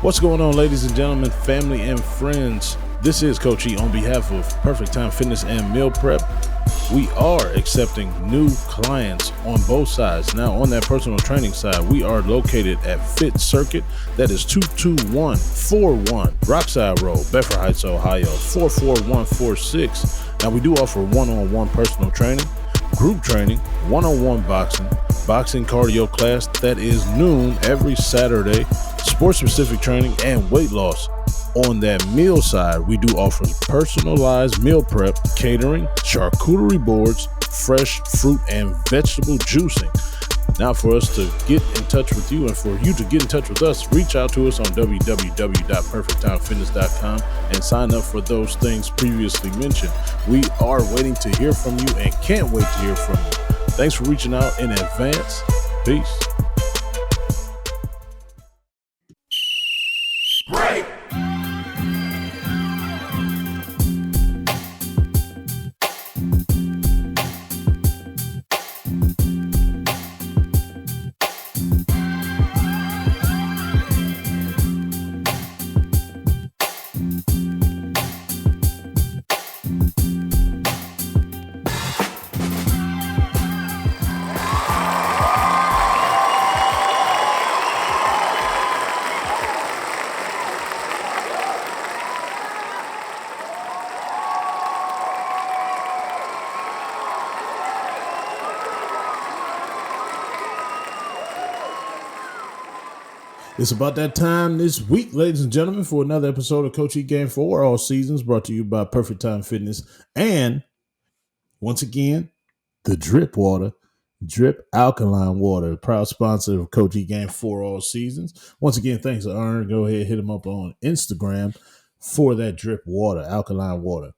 What's going on, ladies and gentlemen, family and friends? This is Coach E on behalf of Perfect Time Fitness and Meal Prep. We are accepting new clients on both sides. Now, on that personal training side, we are located at Fit Circuit. That is 22141 Rockside Road, Bedford Heights, Ohio, 44146. Now, we do offer one-on-one personal training, group training, one-on-one boxing cardio class. That is noon every Saturday, sports-specific training, and weight loss. On that meal side, we do offer personalized meal prep, catering, charcuterie boards, fresh fruit and vegetable juicing. Now, for us to get in touch with you and for you to get in touch with us, reach out to us on www.perfecttimefitness.com and sign up for those things previously mentioned. We are waiting to hear from you and can't wait to hear from you. Thanks for reaching out in advance. Peace. Break. It's about that time this week, ladies and gentlemen, for another episode of Coach E Game for All Seasons, brought to you by Perfect Time Fitness. And once again, the Drip Water, Drip Alkaline Water, proud sponsor of Coach E Game for All Seasons. Once again, thanks to Aaron. Go ahead, hit him up on Instagram for that Drip Water, Alkaline Water.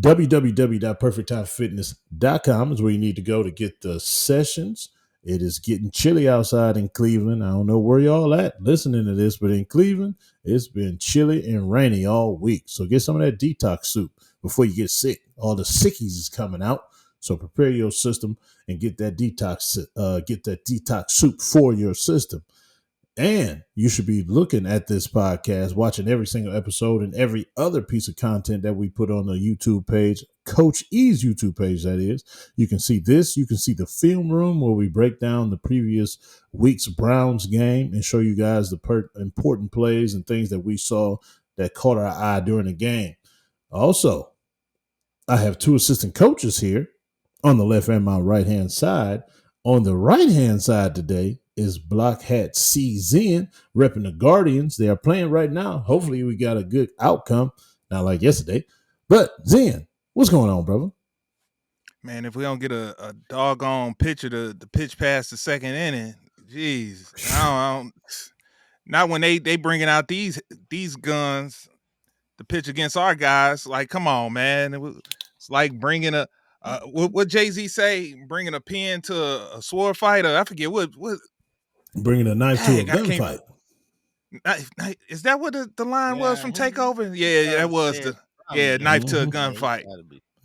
www.perfecttimefitness.com is where you need to go to get the sessions. It is getting chilly outside in Cleveland. I don't know where y'all at listening to this, but in Cleveland, it's been chilly and rainy all week. So get some of that detox soup before you get sick. All the sickies is coming out. So prepare your system and get that detox soup for your system. And you should be looking at this podcast, watching every single episode and every other piece of content that we put on the YouTube page, Coach E's YouTube page, that is. You can see this. You can see the film room where we break down the previous week's Browns game and show you guys the important plays and things that we saw that caught our eye during the game. Also, I have two assistant coaches here on the left and my right-hand side. On the right-hand side today is Block Hat C Zen, repping the Guardians. They are playing right now. Hopefully we got a good outcome, not like yesterday. But Zen, what's going on, brother? Man, if we don't get a doggone pitcher to pitch past the second inning, jeez, I don't not when they bringing out these guns to pitch against our guys. Like, come on, man, it's like bringing a what Jay-Z say, bringing a pen to a sword fighter. I forget what. Bringing a knife to a gunfight. Is that what the line was from Takeover? Yeah, that was knife to a gunfight.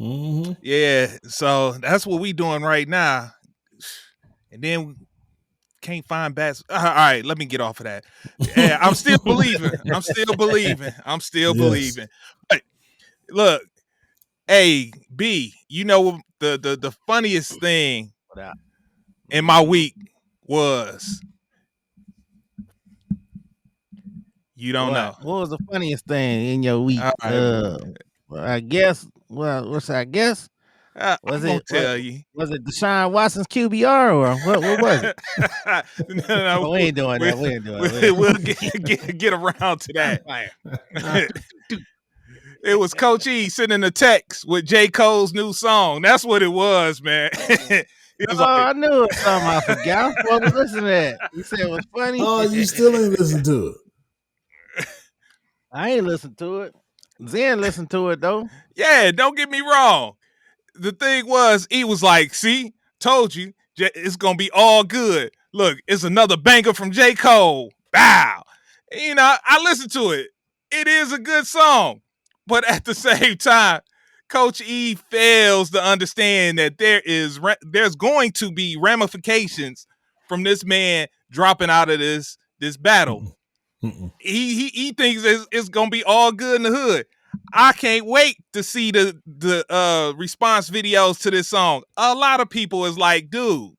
Mm-hmm. Yeah, so that's what we doing right now. And then we can't find bats. All right, let me get off of that. Yeah, I'm still believing. Believing. But look, A, B, you know the funniest thing in my week was, you don't know. What was the funniest thing in your week? I guess. Well, what's I guess? Was it Deshaun Watson's QBR or what was it? No, we ain't doing that. We'll get around to that. It was Coach E sending a text with J. Cole's new song. That's what it was, man. I knew it was something I forgot. What was listening to that? You said it was funny. Oh, you still ain't listened to it. I ain't listened to it. Zen listened to it though. Yeah, don't get me wrong. The thing was, he was like, see, told you, it's going to be all good. Look, it's another banger from J. Cole. Wow. You know, I listened to it. It is a good song. But at the same time, Coach E fails to understand that there's going to be ramifications from this man dropping out of this battle. He thinks it's gonna be all good in the hood. I can't wait to see the response videos to this song. A lot of people is like, dude,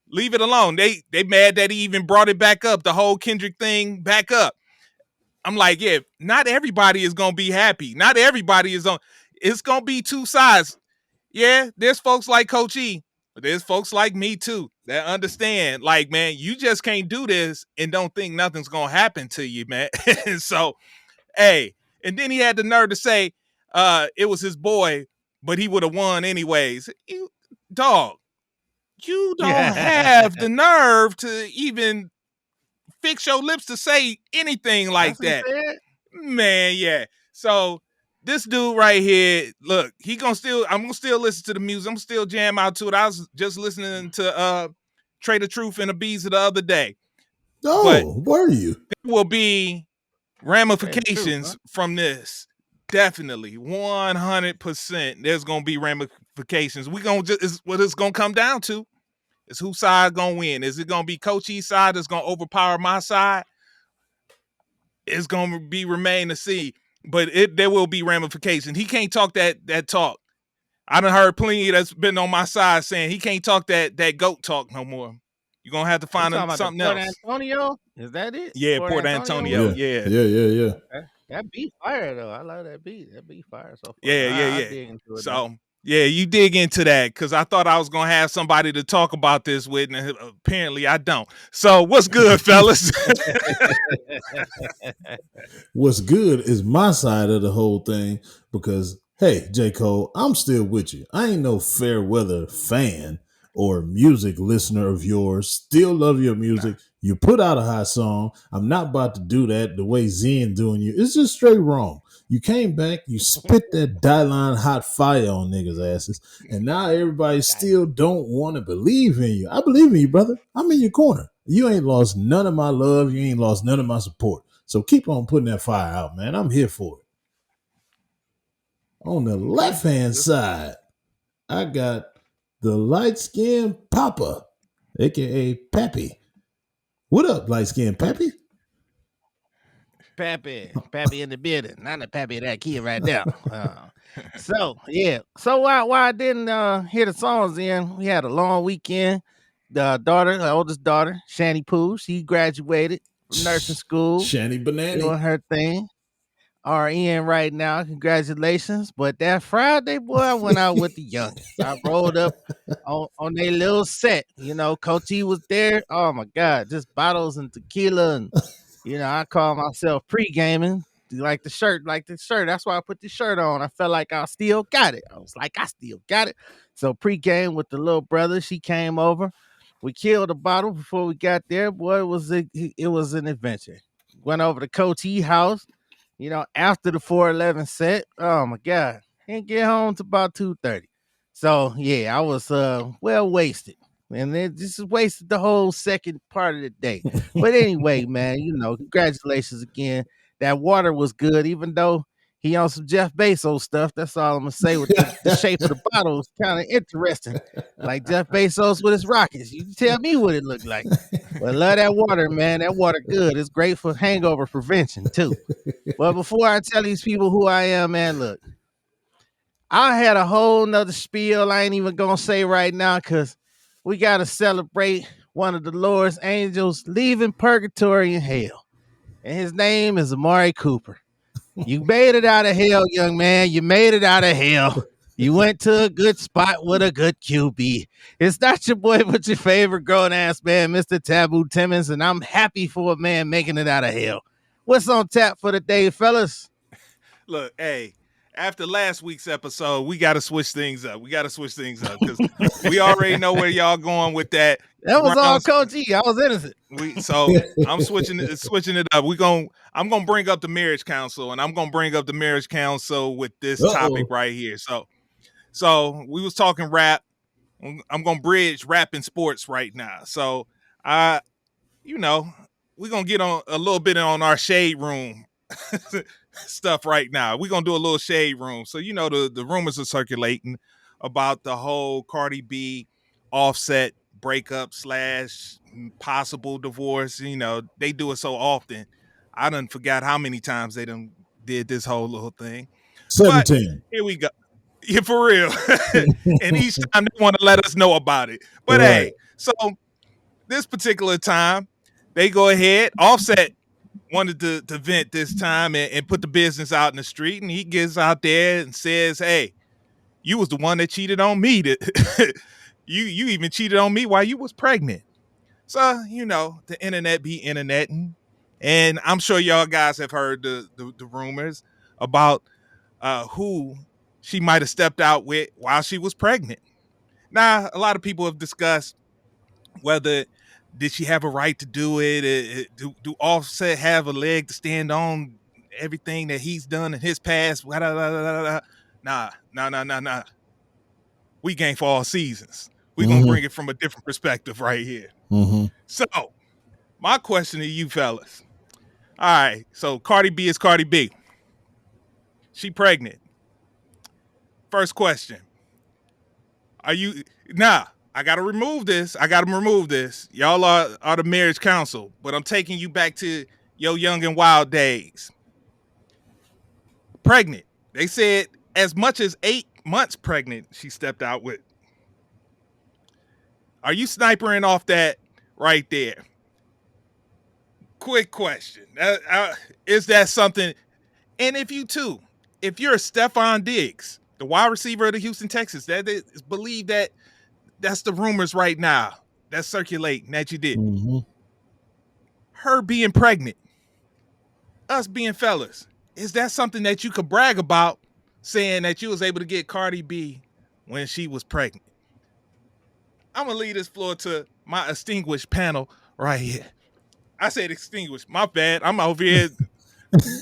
leave it alone. They mad that he even brought it back up, the whole Kendrick thing back up. I'm like, yeah, not everybody is gonna be happy. Not everybody is on. It's gonna be two sides. Yeah, there's folks like Coach E, but there's folks like me too that understand. Like, man, you just can't do this and don't think nothing's gonna happen to you, man. So, hey, and then he had the nerve to say it was his boy, but he would have won anyways. Dog, you don't have the nerve to even fix your lips to say anything like that. Man, yeah. So this dude right here, look, I'm gonna still listen to the music. I'm gonna still jam out to it. I was just listening to Trade the Truth and Ibiza the other day. Oh, were you? There will be ramifications from this. Definitely, 100%. There's gonna be ramifications. What it's gonna come down to is whose side gonna win. Is it gonna be Coach E's side that's gonna overpower my side? It's gonna remain to see. But there will be ramifications. He can't talk that talk. I done heard plenty that's been on my side saying he can't talk that GOAT talk no more. You're gonna have to find something else. Port Antonio? Is that it? Yeah, Port Antonio. Yeah. That beat fire though. I love that beat. That beat fire so far. Yeah. So yeah, you dig into that because I thought I was gonna have somebody to talk about this with, and apparently I don't. So what's good, fellas? What's good is my side of the whole thing because, hey, J. Cole, I'm still with you. I ain't no fair weather fan or music listener of yours. Still love your music. You put out a hot song. I'm not about to do that the way Zen doing you. It's just straight wrong. You came back, you spit that Dylan hot fire on niggas' asses, and now everybody still don't want to believe in you. I believe in you, brother. I'm in your corner. You ain't lost none of my love. You ain't lost none of my support. So keep on putting that fire out, man. I'm here for it. On the left-hand side, I got the light-skinned Papa, a.k.a. Pappy. What up, light-skinned Pappy? Pappy in the building. Not the Pappy of that kid right now. So while I didn't hear the songs in, we had a long weekend. The oldest daughter, Shani Pooh, she graduated from nursing school. Shani Banana doing her thing. RN right now. Congratulations. But that Friday, boy, I went out with the youngest. I rolled up on their little set. You know, Coach E was there. Oh my God, just bottles and tequila. And, you know, I call myself pre-gaming. Like the shirt. That's why I put the shirt on. I felt like I still got it. I was like, I still got it. So pre-game with the little brother, she came over. We killed a bottle before we got there. Boy, it was an adventure. Went over to Coach E house. You know, after the 411 set, oh my God, didn't get home to about 2:30. So yeah, I was well wasted, and it just wasted the whole second part of the day. But anyway, man, you know, congratulations again. That water was good, even though he on some Jeff Bezos stuff. That's all I'm gonna say. With the shape of the bottle is kind of interesting, like Jeff Bezos with his rockets. You can tell me what it looked like. But love that water, man. That water good. It's great for hangover prevention too. But before I tell these people who I am, man, look, I had a whole nother spiel I ain't even gonna say right now because we gotta celebrate one of the Lord's angels leaving purgatory and hell, and his name is Amari Cooper. You made it out of hell, young man. You made it out of hell. You went to a good spot with a good QB. It's not your boy, but your favorite grown-ass man, Mr. Taboo Timmons, and I'm happy for a man making it out of hell. What's on tap for the day, fellas? Look, hey, after last week's episode, we got to switch things up. because we already know where y'all going with that. That was all Coach E. I was innocent. I'm switching it up. I'm gonna bring up the marriage council, and I'm gonna bring up the marriage council with this topic right here. So we was talking rap. I'm gonna bridge rap and sports right now. So we're gonna get on a little bit on our shade room stuff right now. We're gonna do a little shade room. So the rumors are circulating about the whole Cardi B Offset breakup / possible divorce. They do it so often. I done forgot how many times they done did this whole little thing. 17. Here we go. Yeah, for real. And each time they want to let us know about it. But Right. hey, so this particular time, they go ahead. Offset wanted to vent this time and put the business out in the street. And he gets out there and says, hey, you was the one that cheated on me. You even cheated on me while you was pregnant. So, the internet be interneting. And I'm sure y'all guys have heard the rumors about who she might have stepped out with while she was pregnant. Now, a lot of people have discussed whether did she have a right to do it? Do Offset have a leg to stand on everything that he's done in his past? Nah. We game for all seasons. We're going to bring it from a different perspective right here. Mm-hmm. So, my question to you fellas. All right, so Cardi B is Cardi B. She pregnant. First question. I gotta remove this. Y'all are the marriage council, but I'm taking you back to your young and wild days. Pregnant. They said as much as 8 months pregnant, she stepped out with. Are you snipering off that right there? Quick question. Is that something? And if you're Stephon Diggs, the wide receiver of the Houston Texans, that is believe that's the rumors right now that's circulating that you did. Mm-hmm. Her being pregnant, us being fellas, is that something that you could brag about, saying that you was able to get Cardi B when she was pregnant? I'm gonna leave this floor to my extinguished panel right here. I said extinguished. My bad. I'm over here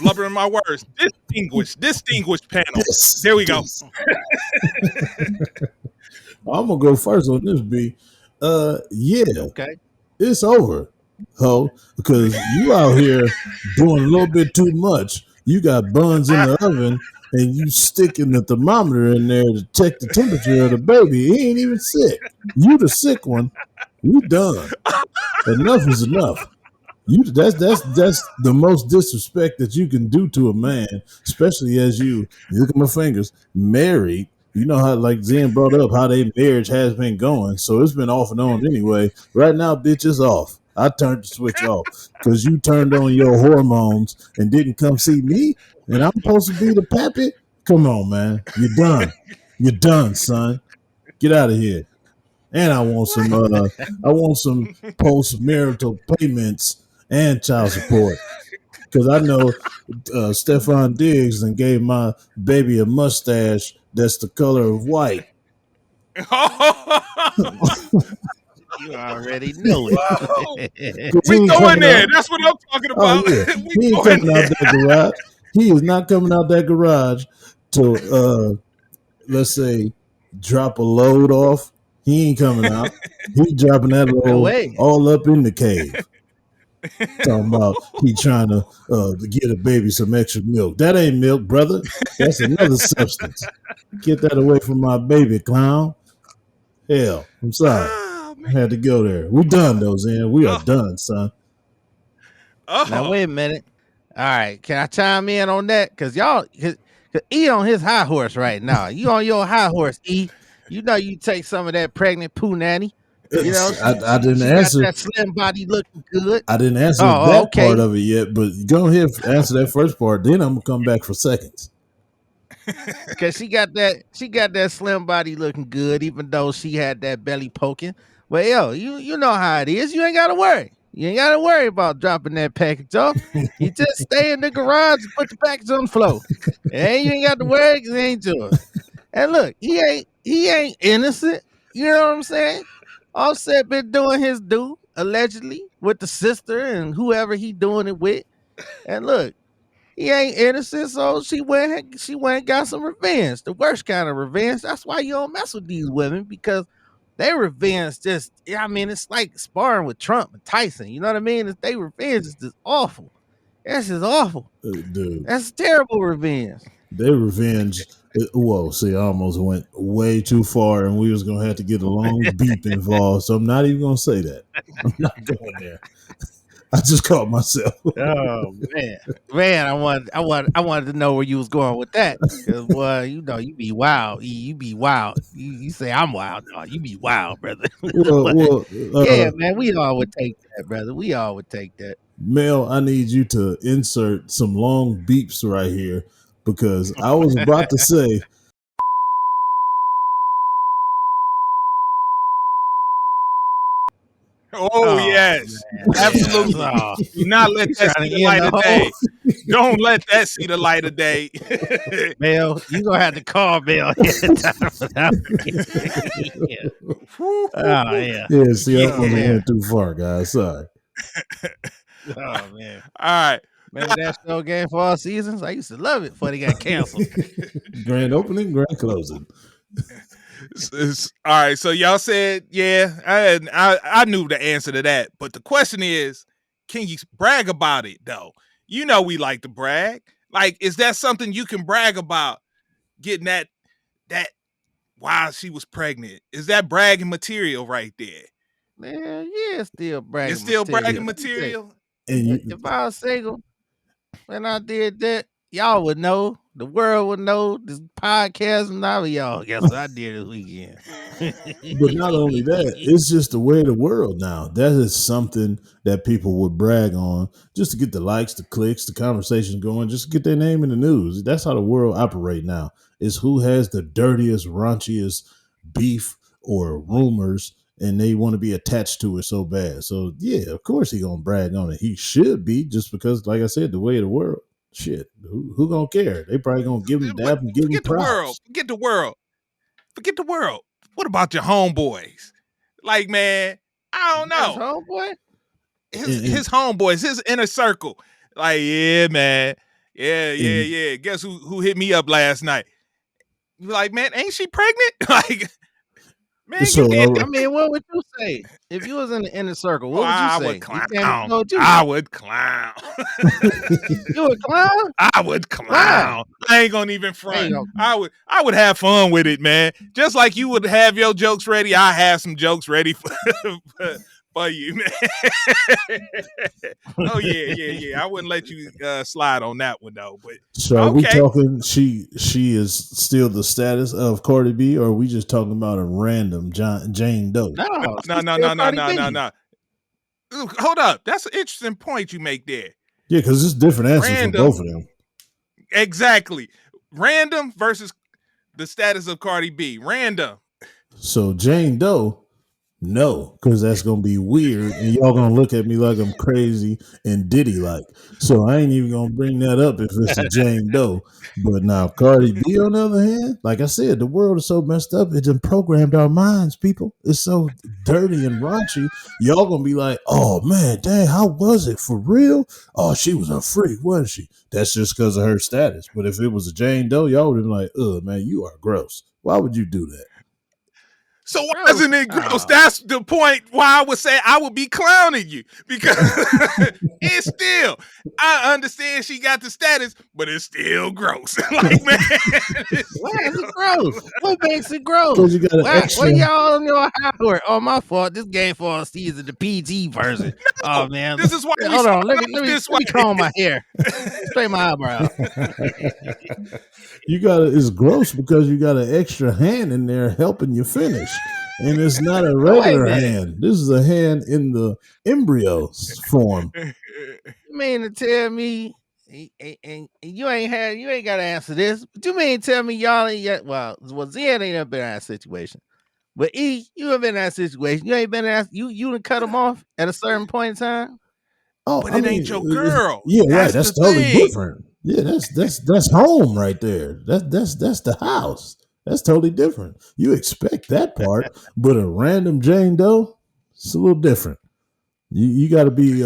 blubbering my words. Distinguished panel. Yes. There we go. I'm gonna go first on this, B. Yeah, Okay. it's over, ho, because you out here doing a little bit too much. You got buns in the oven, and you sticking the thermometer in there to check the temperature of the baby. He ain't even sick. You the sick one. We done. Enough is enough. That's the most disrespect that you can do to a man, especially as you look at my fingers, married. You know how, like Zen brought up, how their marriage has been going. So it's been off and on anyway. Right now, bitch, it's off. I turned the switch off because you turned on your hormones and didn't come see me. And I'm supposed to be the pappy? Come on, man. You're done. You're done, son. Get out of here. And I want some post-marital payments and child support. Because I know Stephon Diggs and gave my baby a mustache that's the color of white. You already know it. We going there. That's what I'm talking about. Oh, yeah. He ain't coming out that garage. He is not coming out that garage to, let's say, drop a load off. He ain't coming out. He dropping that load all up in the cave. Talking about he trying to get a baby some extra milk. That ain't milk, brother. That's another substance. Get that away from my baby, clown. Hell, I'm sorry. I had to go there. We done though, Zen. We are done, son. Now wait a minute. All right, can I chime in on that? Cause E on his high horse right now. You on your high horse, E. You know you take some of that pregnant poo nanny. You know, I didn't answer got that slim body looking good. I didn't answer that part of it yet, but go ahead and answer that first part. Then I'm gonna come back for seconds. Because she got that slim body looking good, even though she had that belly poking. Well, yo, you know how it is. You ain't gotta worry. You ain't gotta worry about dropping that package off. You just stay in the garage and put the package on the floor. And you ain't got to worry because it ain't yours. And look, he ain't innocent. You know what I'm saying? Offset been doing his due, allegedly, with the sister and whoever he doing it with. And look, he ain't innocent, so she went and got some revenge. The worst kind of revenge. That's why you don't mess with these women, because their revenge it's like sparring with Trump and Tyson. You know what I mean? Their revenge is just awful. That's just awful. Dude. That's terrible revenge. Their revenge. Whoa, see, I almost went way too far, and we was gonna have to get a long beep involved. So I'm not even gonna say that. I'm not going there. I just caught myself. Oh man! I wanted to know where you was going with that. Cause boy, you know you be wild. You be wild. You say I'm wild. No, you be wild, brother. Well, Yeah, man. We all would take that, brother. We all would take that. Mel, I need you to insert some long beeps right here because I was about to say. Oh yes, absolutely. Oh, Do not let you that trying see to the end light the of whole day. Don't let that see the light of day. Mel. You gonna have to call Mel ahead of time for that one. Yeah. Oh yeah. Yeah, see, I Yeah. went too far, guys. Sorry. Oh man. All right. Remember that show Game for All Seasons? I used to love it before they got canceled. Grand opening, grand closing. All right, so y'all said, yeah, I knew the answer to that, but the question is, can you brag about it though? You know we like to brag. Like, is that something you can brag about? Getting that while she was pregnant, is that bragging material right there? Man, yeah, it's still bragging. It's still material. bragging material. And If I was single and I did that, y'all would know. The world would know. This podcast and all of y'all. Guess what I did this weekend. but not only that, it's just the way of the world now. That is something that people would brag on just to get the likes, the clicks, the conversations going, just to get their name in the news. That's how the world operates now. Is who has the dirtiest, raunchiest beef or rumors, and they want to be attached to it so bad. So yeah, of course he gonna brag on it. He should be, just because, like I said, the way of the world. Shit, who gonna care? They probably gonna give him dap and give him Forget the world. props. Forget the world. Forget the world. What about your homeboys? Like, man, I don't know. His homeboy? His homeboys, his inner circle. Like, yeah, man. Yeah. Guess who hit me up last night? You like, man, ain't she pregnant? Like, man, So, I mean, what would you say if you was in the inner circle? What would you say? I would clown. You I would clown. You would clown? I would clown. I ain't gonna even front. I would have fun with it, man. Just like you would have your jokes ready, I have some jokes ready for you, man. Oh yeah. I wouldn't let you slide on that one though. But so are we talking she is still the status of Cardi B, or are we just talking about a random Jane Doe? No. Hold up. That's an interesting point you make there. Yeah, because it's different answers for both of them. Exactly. Random versus the status of Cardi B. Random. So Jane Doe, no, because that's gonna be weird, and y'all gonna look at me like I'm crazy and Diddy like. So I ain't even gonna bring that up if it's a Jane Doe. But now Cardi B, on the other hand, like I said, the world is so messed up, it done programmed our minds, people. It's so dirty and raunchy. Y'all gonna be like, oh man, dang, how was it for real? Oh, she was a freak, wasn't she? That's just because of her status. But if it was a Jane Doe, y'all would have been like, man, you are gross. Why would you do that? So why isn't it gross? That's the point why I would say I would be clowning you, because it's still, I understand she got the status, but it's still gross. Like, man, why is it gross? What makes it gross? Because you got an extra. What y'all on your hardware? Oh, my fault. This Game for All Season, the PG version. Oh man, this is why. Hold on, let me comb my hair, straighten my eyebrow. You got it's gross because you got an extra hand in there helping you finish, and it's not a regular hand. This is a hand in the embryo form. You mean to tell me, and you ain't got to answer this, but you mean to tell me y'all ain't yet? Well, Zed ain't never been in that situation, but E, you have been in that situation. You ain't been in that. You done cut them off at a certain point in time. Oh, but it ain't your girl. Yeah, right. That's totally different. Yeah, that's home right there. That's the house. That's totally different. You expect that part, but a random Jane Doe, it's a little different. You got to be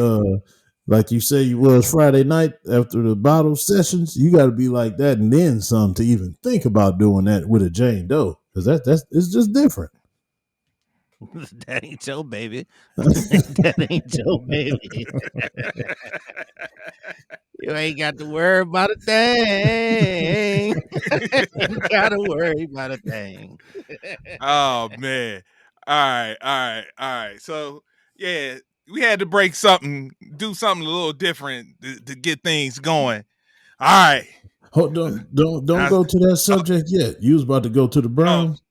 like you say you was Friday night after the bottle sessions. You got to be like that and then some to even think about doing that with a Jane Doe, because that's it's just different. That ain't your baby. That ain't your baby. You ain't got to worry about a thing. You got to worry about a thing. Oh man. All right. So yeah, we had to break something, do something a little different to get things going. All right. Hold on, don't go to that subject yet. You was about to go to the Browns.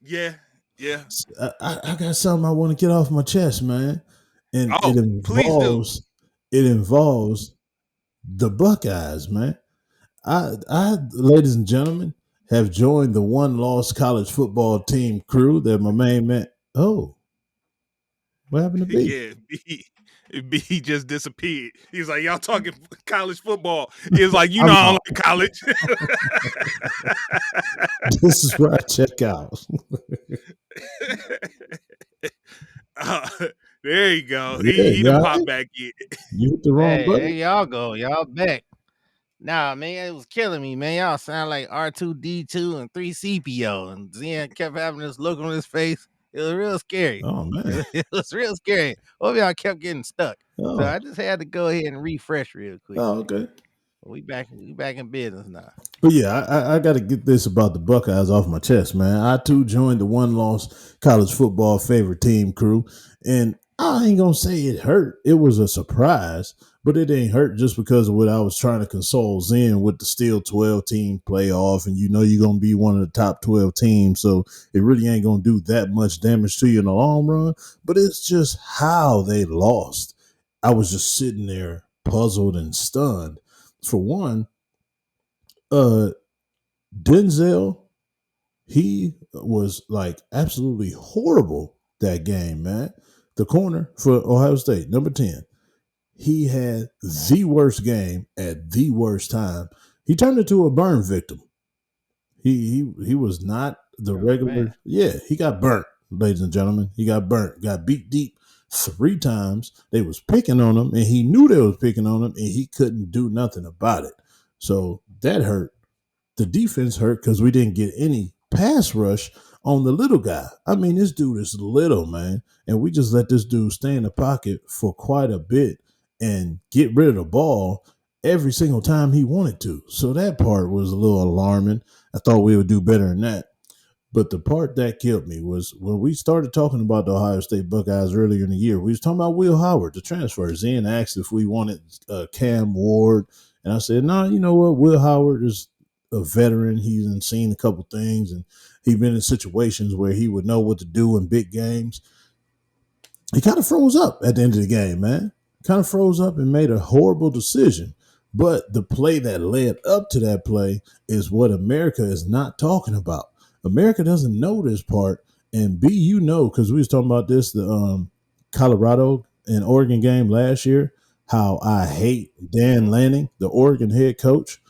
Yeah. I got something I want to get off my chest, man, and please do. It involves the Buckeyes, man. I, ladies and gentlemen, have joined the one-loss college football team crew that my main man. Oh, what happened to B? Yeah, B just disappeared. He's like, y'all talking college football. He's like, I don't like college. This is where I check out. There you go. He done popped back in. You hit the wrong button. There y'all go. Y'all back. Nah, man, it was killing me, man. Y'all sound like R2D2 and 3CPO. And Zen kept having this look on his face. It was real scary. Oh, man. It was real scary. All y'all kept getting stuck. So I just had to go ahead and refresh real quick. Oh, okay. We back in business now. But yeah, I got to get this about the Buckeyes off my chest, man. I too joined the one-loss college football favorite team crew, and I ain't gonna say it hurt. It was a surprise, but it ain't hurt just because of what I was trying to console Zen with the still 12-team playoff, and you're gonna be one of the top 12 teams, so it really ain't gonna do that much damage to you in the long run. But it's just how they lost. I was just sitting there puzzled and stunned. For one, Denzel, he was like absolutely horrible that game, man. The corner for Ohio State, number 10. He had the worst game at the worst time. He turned into a burn victim. He was not the regular. Man. Yeah, he got burnt, ladies and gentlemen. He got burnt, got beat deep 3 times. They was picking on him, and he knew they was picking on him, and he couldn't do nothing about it. So that hurt. The defense hurt because we didn't get any pass rush on the little guy. I mean, this dude is little, man, and we just let this dude stay in the pocket for quite a bit and get rid of the ball every single time he wanted to. So that part was a little alarming. I thought we would do better than that. But the part that killed me was when we started talking about the Ohio State Buckeyes earlier in the year, we was talking about Will Howard, the transfer. Zen asked if we wanted Cam Ward, and I said, no, you know what? Will Howard is a veteran. He's seen a couple things, and he's been in situations where he would know what to do in big games. He kind of froze up at the end of the game, man. Kind of froze up and made a horrible decision. But the play that led up to that play is what America is not talking about. America doesn't know this part. And B, you know, because we was talking about this, the Colorado and Oregon game last year, how I hate Dan Lanning, the Oregon head coach.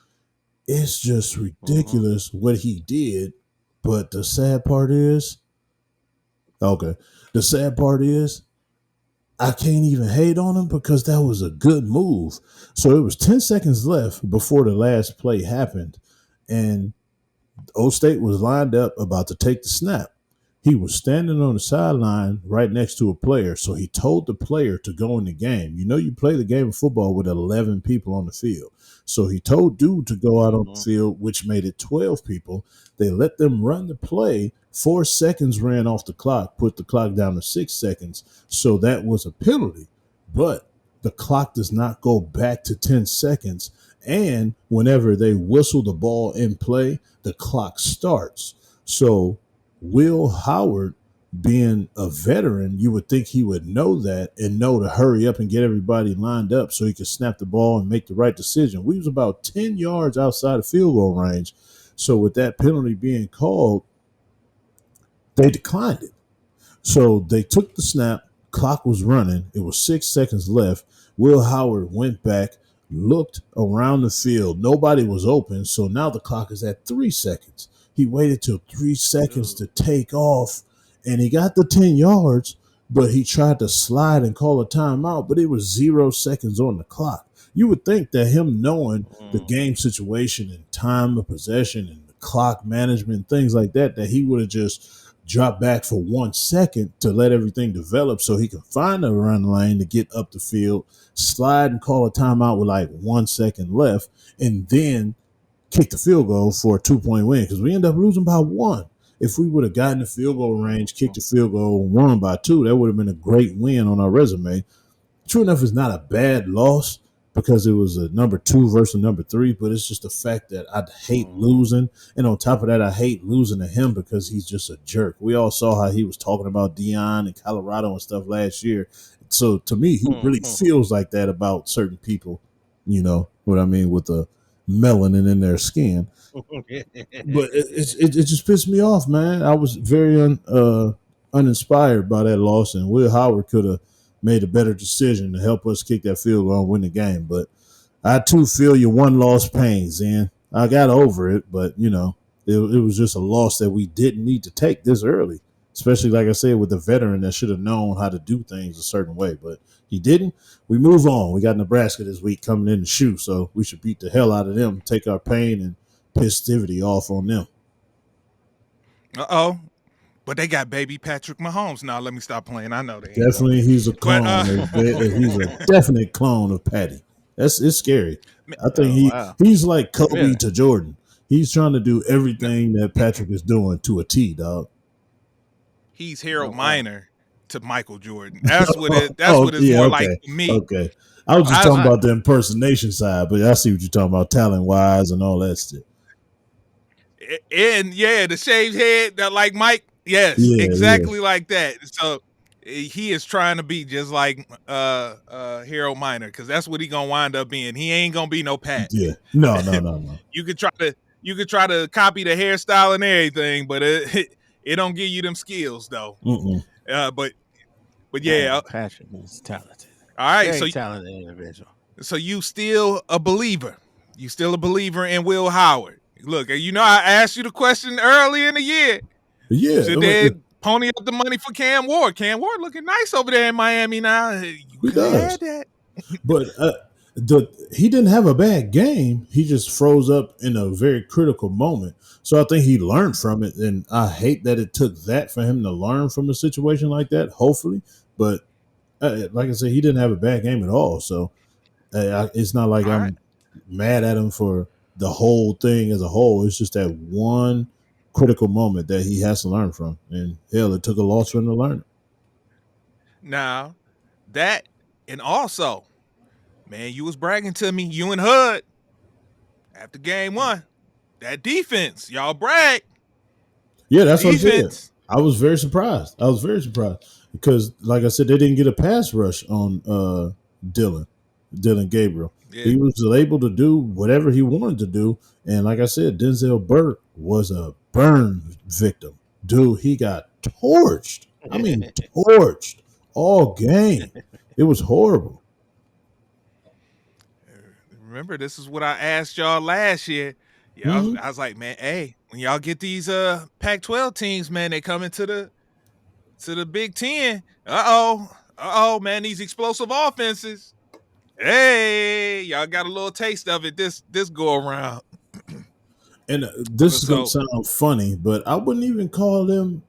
It's just ridiculous what he did. But the sad part is, I can't even hate on him because that was a good move. So it was 10 seconds left before the last play happened. And O-State was lined up about to take the snap. He was standing on the sideline right next to a player. So he told the player to go in the game. You know, you play the game of football with 11 people on the field. So he told dude to go out on the field, which made it 12 people. They let them run the play. 4 seconds ran off the clock, put the clock down to 6 seconds. So that was a penalty. But the clock does not go back to 10 seconds. And whenever they whistle the ball in play, the clock starts. So Will Howard, being a veteran, you would think he would know that and know to hurry up and get everybody lined up so he could snap the ball and make the right decision. We was about 10 yards outside of field goal range. So with that penalty being called, they declined it. So they took the snap. Clock was running. It was 6 seconds left. Will Howard went back, looked around the field. Nobody was open. So now the clock is at 3 seconds. He waited till 3 seconds to take off, and he got the 10 yards, but he tried to slide and call a timeout, but it was 0 seconds on the clock. You would think that him knowing the game situation and time of possession and the clock management, things like that, that he would have just dropped back for 1 second to let everything develop so he could find a run lane to get up the field, slide and call a timeout with like 1 second left, and then kick the field goal for a 2-point win because we end up losing by 1. if we would have gotten the field goal range, kicked the field goal, and won by 2, that would have been a great win on our resume. True enough, it's not a bad loss because it was a number 2 versus number 3, but it's just the fact that I hate losing. And on top of that, I hate losing to him because he's just a jerk. We all saw how he was talking about Deion and Colorado and stuff last year. So to me, he really feels like that about certain people, you know what I mean, with the melanin in their skin. But it just pissed me off, man. I was very uninspired by that loss, and Will Howard could have made a better decision to help us kick that field goal and win the game. But I too feel your one loss pains, and I got over it. But it was just a loss that we didn't need to take this early, especially like I said with the veteran that should have known how to do things a certain way, but he didn't. We move on. We got Nebraska this week coming in the shoe, so we should beat the hell out of them, take our pain and pissivity off on them. But they got baby Patrick Mahomes now. Let me stop playing. I know they ain't definitely going. He's a clone. He's a definite clone of Patty. It's scary. I think he's like Kobe to Jordan. He's trying to do everything that Patrick is doing to a T, dog. He's Harold Miner to Michael Jordan. That's what it. That's what it's more like to me. Okay, I was just talking about the impersonation side, but I see what you're talking about, talent wise and all that shit. And the shaved head, that like Mike. Yes, exactly like that. So he is trying to be just like Harold Miner, because that's what he gonna wind up being. He ain't gonna be no Pat. Yeah, no. You could try to copy the hairstyle and everything, but it don't give you them skills though. But yeah, Patrick is talented. All right, very talented individual. So you still a believer? You still a believer in Will Howard? Look, I asked you the question early in the year. Yeah. Should they pony up the money for Cam Ward? Cam Ward looking nice over there in Miami now. He does. That. But he didn't have a bad game. He just froze up in a very critical moment. So I think he learned from it. And I hate that it took that for him to learn from a situation like that, hopefully. But like I said, he didn't have a bad game at all. So it's not like I'm mad at him for the whole thing as a whole. It's just that one critical moment that he has to learn from, and hell, it took a loss for him to learn it. Now, that, and also, man, you was bragging to me, you and Hud, after game 1, that defense, y'all brag. Yeah, that's what I said. I was very surprised. Because, like I said, they didn't get a pass rush on Dylan Gabriel. Yeah. He was able to do whatever he wanted to do, and like I said, Denzel Burke was a burn victim. Dude, he got torched. I mean, torched all game. It was horrible. Remember, this is what I asked y'all last year. I was like, man, hey, when y'all get these Pac-12 teams, man, they come into the Big Ten. Man, these explosive offenses. Hey, y'all got a little taste of it this go around. And this is going to sound funny, but I wouldn't even call them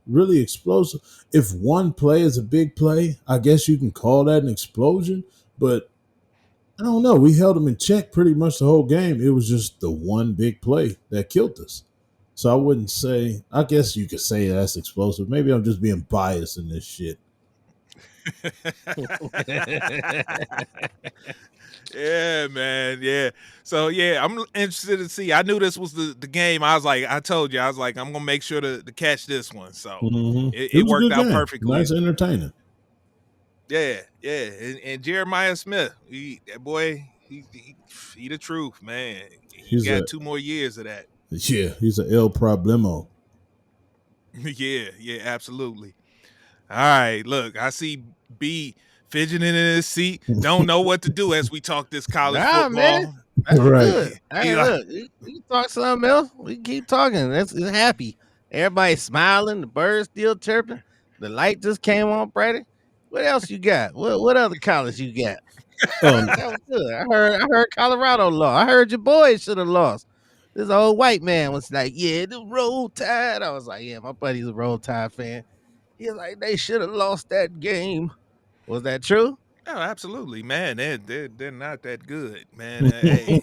really explosive. If one play is a big play, I guess you can call that an explosion. But I don't know. We held them in check pretty much the whole game. It was just the one big play that killed us. So I wouldn't say, I guess you could say that's explosive. Maybe I'm just being biased in this shit. Yeah, man. Yeah. So yeah, I'm interested to see. I knew this was the game. I was like, I told you, I was like, I'm gonna make sure to catch this one. So it worked out perfectly. Nice, entertaining. Yeah. And Jeremiah Smith, that boy, he the truth, man. He got 2 more years of that. Yeah, he's a El Problemo. Yeah, absolutely. All right, look, I see B fidgeting in his seat, don't know what to do as we talk this college football. Man. That's right. Good. Hey, look, we can talk something else. We can keep talking. It's happy. Everybody's smiling. The birds still chirping. The light just came on, Brady. What else you got? What other college you got? That was good. I heard Colorado lost. I heard your boys should have lost. This old white man was like, yeah, the Roll Tide. I was like, yeah, my buddy's a Roll Tide fan. He's like, they should have lost that game. Was that true? Oh, absolutely, man. They're not that good, man. Hey,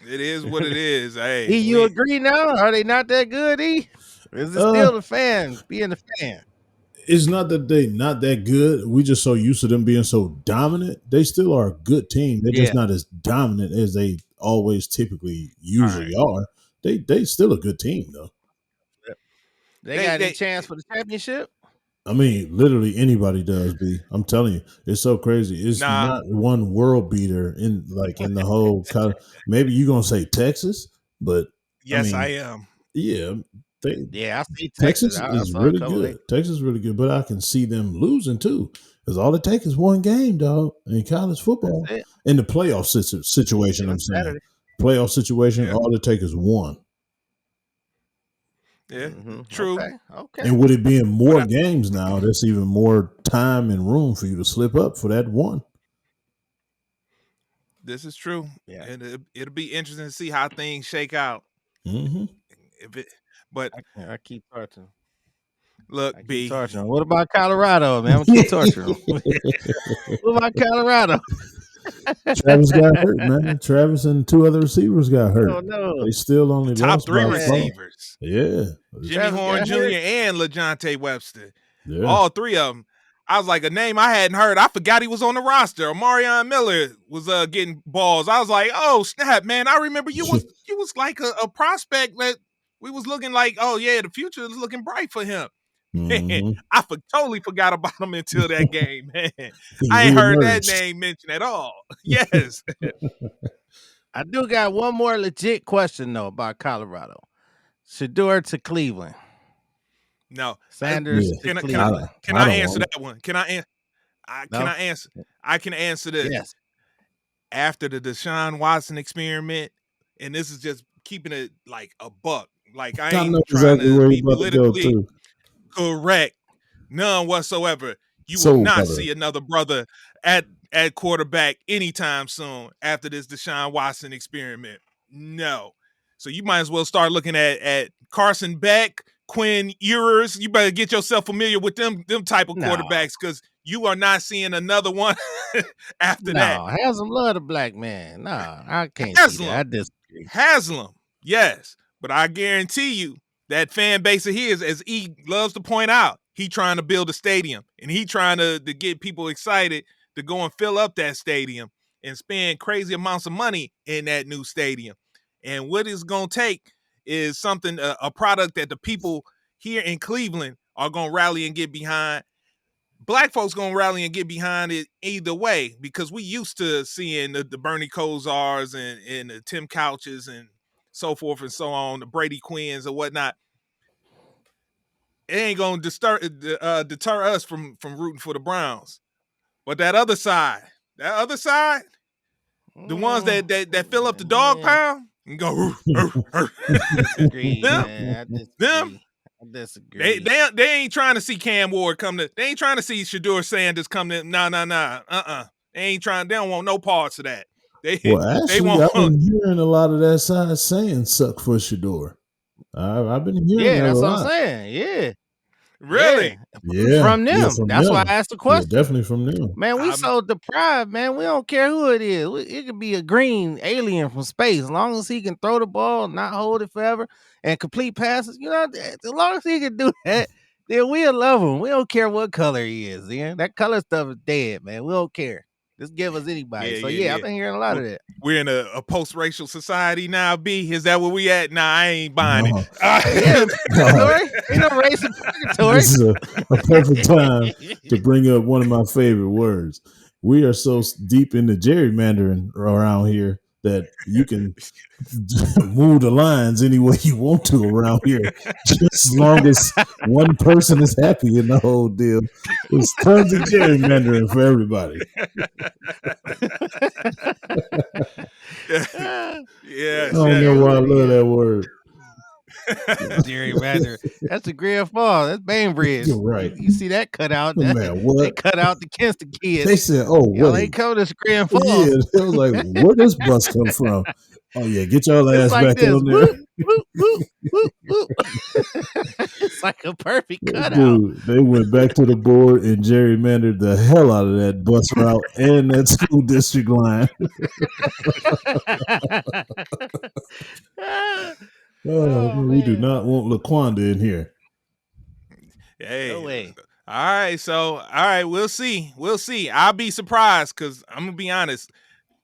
It is what it is. Hey, E, you agree now? Are they not that good, E? Or is it still the fan being the fan? It's not that they not that good. We just so used to them being so dominant. They still are a good team. They're just not as dominant as they always typically usually are. They still a good team though. They got any chance for the championship? I mean, literally anybody does. B, I'm telling you, it's so crazy. It's not one world beater in the whole. Maybe you're gonna say Texas, but yes, I am. Yeah, I see Texas is really good. Texas is really good, but I can see them losing too, because all it takes is one game, dog, in college football. In the playoff situation, I'm saying playoff situation, all it takes is one. Yeah, true. Okay. And with it being more games now, there's even more time and room for you to slip up for that one. This is true. Yeah, and it'll be interesting to see how things shake out. Mm-hmm. But I keep torturing. Look, B. What about Colorado, man? I'm keep torturing. What about Colorado? Travis got hurt, man. Travis and two other receivers got hurt. Oh no! They still only top three receivers. Yeah, Jimmy Horn Jr. and LaJohntay Webster. Yeah. All three of them. I was like, a name I hadn't heard. I forgot he was on the roster. Marion Miller was getting balls. I was like, oh snap, man! I remember you was like a prospect that we was looking like, oh yeah, the future is looking bright for him. Mm-hmm. I totally forgot about him until that game, man. I ain't heard that name mentioned at all. Yes. I do got one more legit question, though, about Colorado. Shedeur to Cleveland. No. Sanders to Cleveland. Can I answer that one? Can I answer? I can answer this. Yes. After the Deshaun Watson experiment, and this is just keeping it like a buck. Like I ain't trying to be politically correct. None whatsoever. You will not see another brother at quarterback anytime soon after this Deshaun Watson experiment. No. So you might as well start looking at Carson Beck, Quinn Ewers. You better get yourself familiar with them type of quarterbacks, because you are not seeing another one after that. No, Haslam love the black man. No, I can't see that. I disagree. Haslam, yes. But I guarantee you that fan base of his, as E loves to point out, he trying to build a stadium, and he trying to get people excited to go and fill up that stadium and spend crazy amounts of money in that new stadium. And what it's going to take is something, a product that the people here in Cleveland are going to rally and get behind. Black folks going to rally and get behind it either way, because we used to seeing the Bernie Kosars and the Tim Couches and so forth and so on, the Brady Quinns or whatnot. It ain't going to deter us from rooting for the Browns. But that other side, the ones that fill up the dog pound and go, I disagree. They ain't trying to see Cam Ward come to. They ain't trying to see Shedeur Sanders come to. Nah. They ain't trying. They don't want no parts of that. I've been hearing a lot of that side saying "suck for Shedeur." I've been hearing. Yeah, that's what I'm saying. Yeah. Really? Yeah. From them. That's why I asked the question. Yeah, definitely from them. Man, we so deprived, man. We don't care who it is. It could be a green alien from space. As long as he can throw the ball, not hold it forever, and complete passes, as long as he can do that, then we'll love him. We don't care what color he is. That color stuff is dead, man. We don't care. Just give us anybody. I've been hearing a lot of that. We're in a post-racial society now, B. Is that where we at? Nah, I ain't buying it. Ain't no race in purgatory. This is a perfect time to bring up one of my favorite words. We are so deep into gerrymandering around here that you can move the lines any way you want to around here, just as long as one person is happy in the whole deal. There's tons of gerrymandering for everybody. Yeah, I don't know why I love that word. Gerrymander. That's a Grand Fall. That's Bainbridge. You're right. You see that cut out? Man, what? They cut out the Kinston kids. They said, "Oh, they ain't coming to Grand Fall." Yeah, it was like, where does bus come from? Oh yeah, get your ass back on there. Whoop, whoop, whoop, whoop. It's like a perfect cutout. Dude, they went back to the board and gerrymandered the hell out of that bus route and that school district line. Oh, We do man. not want Laquanda in here. Hey, No way. all right. So, all right, we'll see. We'll see. I'll be surprised because I'm gonna be honest.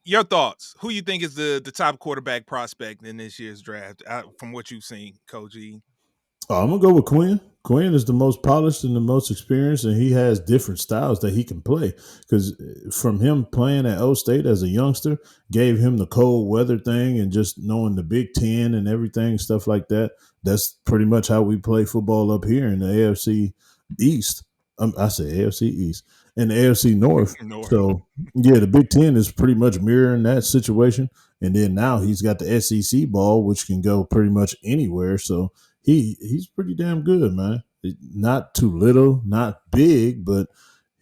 Your thoughts? Who you think is the top quarterback prospect in this year's draft from what you've seen, Coach E? Oh, I'm gonna go with Quinn. Quinn is the most polished and the most experienced, and he has different styles that he can play. Because from him playing at O State as a youngster, gave him the cold weather thing, and just knowing the Big Ten and everything, stuff like that. That's pretty much how we play football up here in the AFC East. I say AFC East and the AFC North. North. So yeah, the Big Ten is pretty much mirroring that situation. And then now he's got the SEC ball, which can go pretty much anywhere. So he's pretty damn good, man. Not too little, not big, but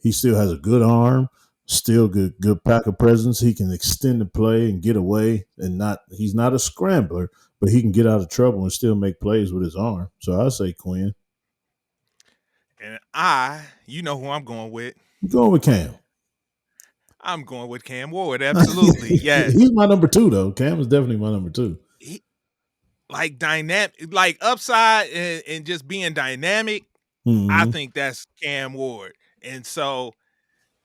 he still has a good arm, still good pack of presence. He can extend the play and get away, and he's not a scrambler, but he can get out of trouble and still make plays with his arm. So I say Quinn. And you know who I'm going with. I'm going with Cam. I'm going with Cam Ward. Absolutely, yes. He's my number 2, though. Cam is definitely my number 2. Like dynamic, like upside and just being dynamic. Mm-hmm. I think that's Cam Ward. And so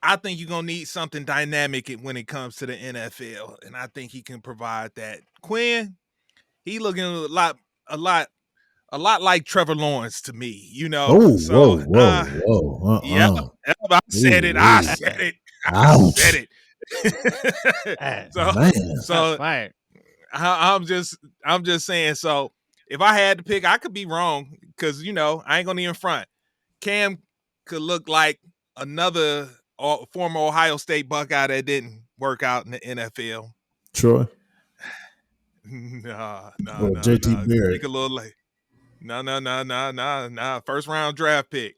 I think you're going to need something dynamic when it comes to the NFL. And I think he can provide that. Quinn, he looking a lot like Trevor Lawrence to me, you know. Oh, so, whoa. Yeah, I said it. I said it. I said it. So I'm just saying. So if I had to pick, I could be wrong because I ain't gonna even front. Cam could look like another former Ohio State Buckeye that didn't work out in the NFL. Troy. No. JT Barrett. Think a little late. No. First round draft pick.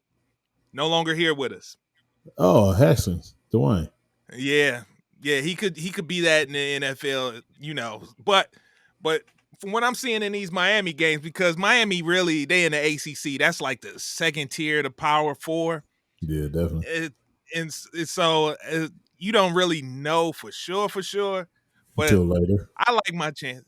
No longer here with us. Oh, Haskins, Dwayne. Yeah, he could be that in the NFL, But from what I'm seeing in these Miami games, because Miami really, they in the ACC, that's like the second tier, the Power 4. Yeah, definitely. So you don't really know for sure. But until later. I like my chance.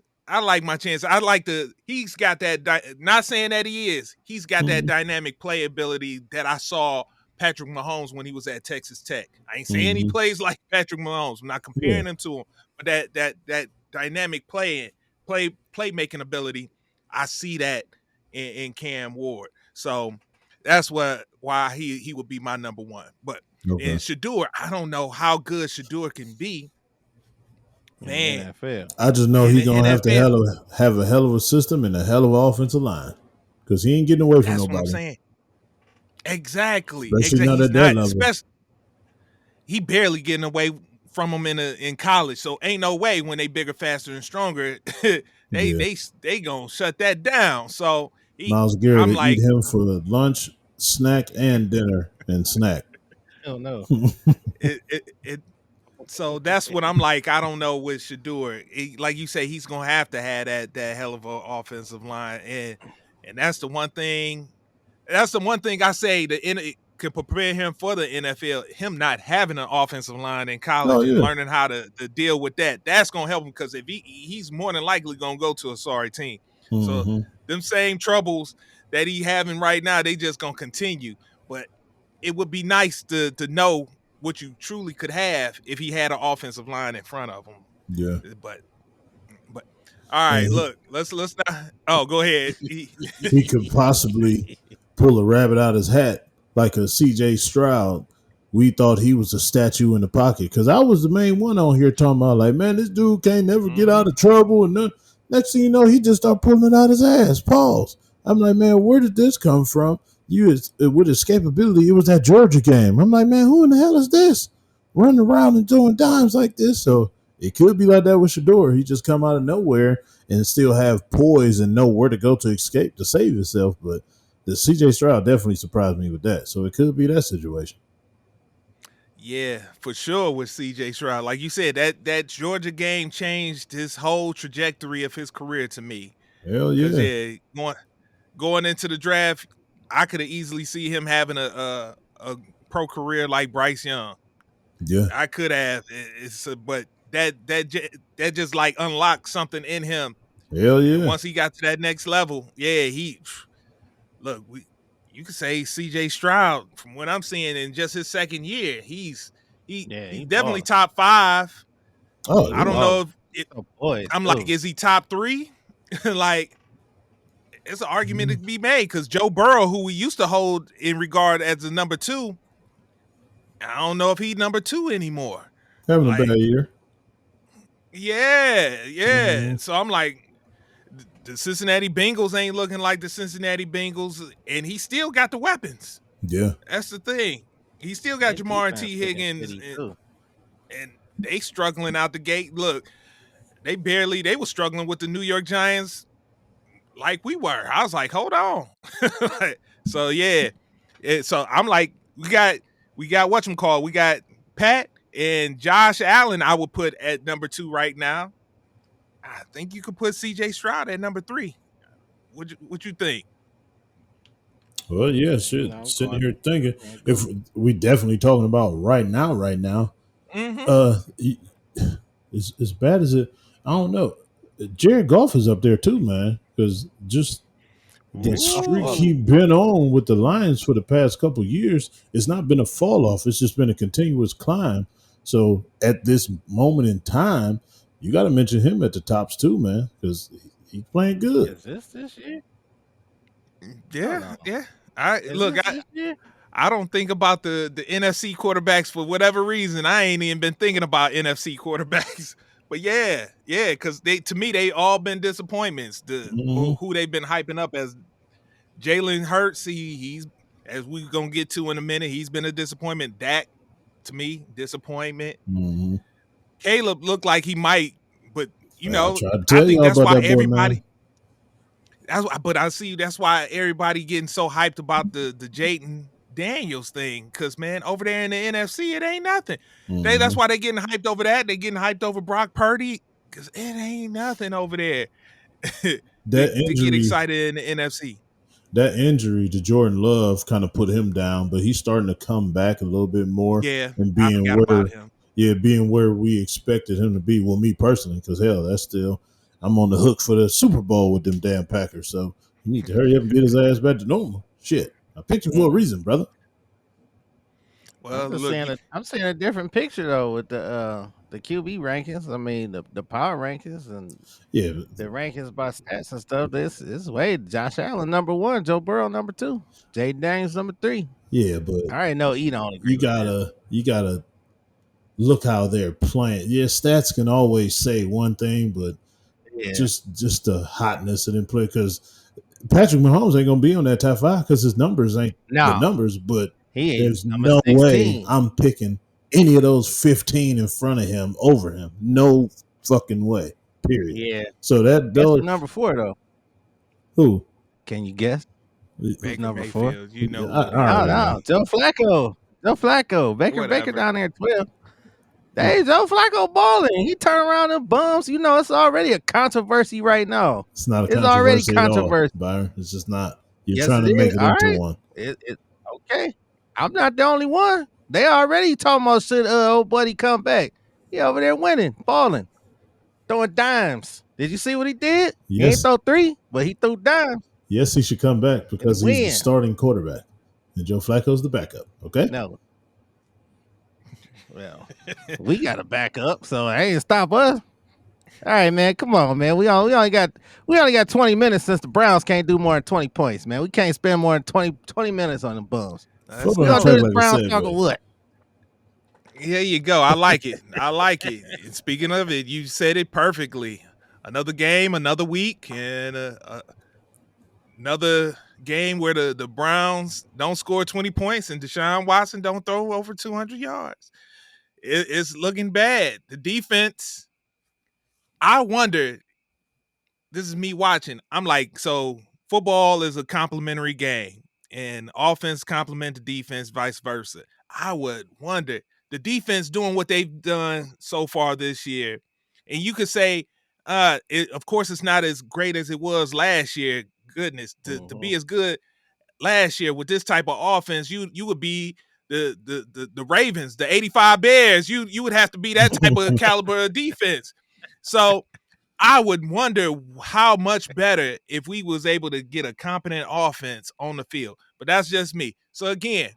He's got that, not saying that he is, he's got that dynamic playability that I saw Patrick Mahomes when he was at Texas Tech. I ain't saying he plays like Patrick Mahomes. I'm not comparing him to him, but that dynamic playmaking ability, I see that in Cam Ward. So that's why he would be my number 1. But in Shedeur, I don't know how good Shedeur can be. Man, I just know he's gonna have to have a hell of a system and a hell of an offensive line because he ain't getting away from nobody. That's what I'm saying. Exactly. He barely getting away from them in college. So ain't no way when they bigger, faster, and stronger, they gonna shut that down. So Myles Garrett eat him for lunch, snack, and dinner and snack. Oh no. So that's what I'm like. I don't know with Shedeur. Like you say, he's gonna have to have that hell of an offensive line, and that's the one thing. That's the one thing I say that could prepare him for the NFL. Him not having an offensive line in college and learning how to deal with that's gonna help him because if he's more than likely gonna go to a sorry team. So them same troubles that he having right now, they just gonna continue. But it would be nice to know what you truly could have if he had an offensive line in front of him. Yeah. But all right, look, let's not. Oh, go ahead. He could possibly pull a rabbit out his hat like a CJ Stroud. We thought he was a statue in the pocket because I was the main one on here talking about like, man, this dude can't never get out of trouble. And next thing you know, he just started pulling it out his ass. Pause. I'm like, man, where did this come from? With escapability, it was that Georgia game. I'm like, man, who in the hell is this running around and doing dimes like this? So it could be like that with Shedeur. He just come out of nowhere and still have poise and know where to go to escape to save himself. But the CJ Stroud definitely surprised me with that. So it could be that situation. Yeah, for sure with CJ Stroud. Like you said, that Georgia game changed his whole trajectory of his career to me. Hell Because yeah. going into the draft, I could have easily see him having a pro career like Bryce Young. Yeah. I could have, but that just like unlocked something in him. Hell And yeah. once he got to that next level, yeah, look, you could say CJ Stroud from what I'm seeing in just his second year, he's he definitely balling. top 5. Oh I yeah. don't know if Oh boy, I'm too. like, is he top 3? Like, it's an argument Mm-hmm. to be made because Joe Burrow, who we used to hold in regard as the number 2, I don't know if he's number 2 anymore. Having a Like, bad year. yeah. Mm-hmm. So I'm like, the Cincinnati Bengals ain't looking like the Cincinnati Bengals, and he still got the weapons. Yeah. That's the thing. He still got That Jamar and defense T. looking Higgins, shitty, too. and they struggling out the gate. Look, they were struggling with the New York Giants like we were. I was like, hold on. So yeah. So I'm like, we got whatchamacallit. We got Pat and Josh Allen, I would put at number 2 right now. I think you could put CJ Stroud at number 3. What you think? Well, yeah, shit. I'm Sitting going. here thinking, Yeah, if we definitely talking about right now, Mm-hmm. as bad as it, I don't know. Jared Goff is up there too, man, because just the streak he Ooh. been on with the Lions for the past couple years, it's not been a fall off. It's just been a continuous climb. So at this moment in time, you got to mention him at the tops too, man, because he's playing good. Is this year? Yeah, No. yeah. I Is look, this year? I don't think about the NFC quarterbacks for whatever reason. I ain't even been thinking about NFC quarterbacks. But yeah, because to me they all been disappointments. Mm-hmm. Who they've been hyping up as Jalen Hurts. He's as we're gonna get to in a minute. He's been a disappointment. Dak, to me, disappointment. Mm-hmm. Caleb looked like he might, but I tried to I tell think y'all that's about why that boy, man. everybody. That's why everybody getting so hyped about the Jaden Daniels thing. Cause man, over there in the NFC, it ain't nothing. Mm-hmm. That's why they getting hyped over that. They getting hyped over Brock Purdy. Cause it ain't nothing over there That to get injury, excited in the NFC. that injury to Jordan Love kind of put him down, but he's starting to come back a little bit more Yeah, and I being forgot about where, him. yeah, being where we expected him to be. Well, me personally, because hell, that's still I'm on the hook for the Super Bowl with them damn Packers. So you need to hurry up and get his ass back to normal. Shit, I picked you for a reason, brother. Well, I'm just look, saying I'm seeing a different picture though with the QB rankings. I mean the power rankings and Yeah, the rankings by stats and stuff. This way Josh Allen number 1, Joe Burrow number 2, Jaden Daniels number 3. yeah, but I already know E don't agree you with gotta look how they're playing. Yeah, stats can always say one thing, but that. Yeah. just the hotness of them play because Patrick Mahomes ain't gonna be on that top 5 because his numbers ain't the No, numbers. But he ain't there's number no way 16. I'm picking any of those 15 in front of him over him. No fucking way. Period. Yeah. So that Guess though, who number 4 though? who? Can you guess? Who's Baker number 4? Mayfield, you know I who it No, is. already know. no, Joe Flacco. Joe Flacco. Baker Whatever. down there at 12. Hey, Joe Flacco balling. He turn around them bums. You know, it's already a controversy right now. It's not a It's already controversy at all, controversy. Byron. It's just not. You're Yes, trying it to make is. it All into right. one. Okay. I'm not the only one. They already talking about should old buddy come back. He over there winning, balling, throwing dimes. Did you see what he did? He ain't Yes, throw 3, but he threw dimes. yes, he should come back because he's the Win. starting quarterback, and Joe Flacco's the backup. Okay. No. Well, we got to back up, so it ain't stop us. All right, man. Come on, man. We only got 20 minutes since the Browns can't do more than 20 points, man. We can't spend more than 20 minutes on the bums. Let's Flip We on gonna go. do Trey this like a Browns talk or segue. what? Here you go. I like it. I like it. And speaking of it, you said it perfectly. Another game, another week, and another game where the Browns don't score 20 points and Deshaun Watson don't throw over 200 yards. It's looking bad. The defense, I wonder, this is me watching. I'm like, so football is a complementary game and offense complement the defense, vice versa. I would wonder the defense doing what they've done so far this year. And you could say, Of course, it's not as great as it was last year. Goodness, to be as good last year with this type of offense, you would be the Ravens, the 85 Bears. You would have to be that type of caliber of defense. So I would wonder how much better if we was able to get a competent offense on the field. But that's just me. So again,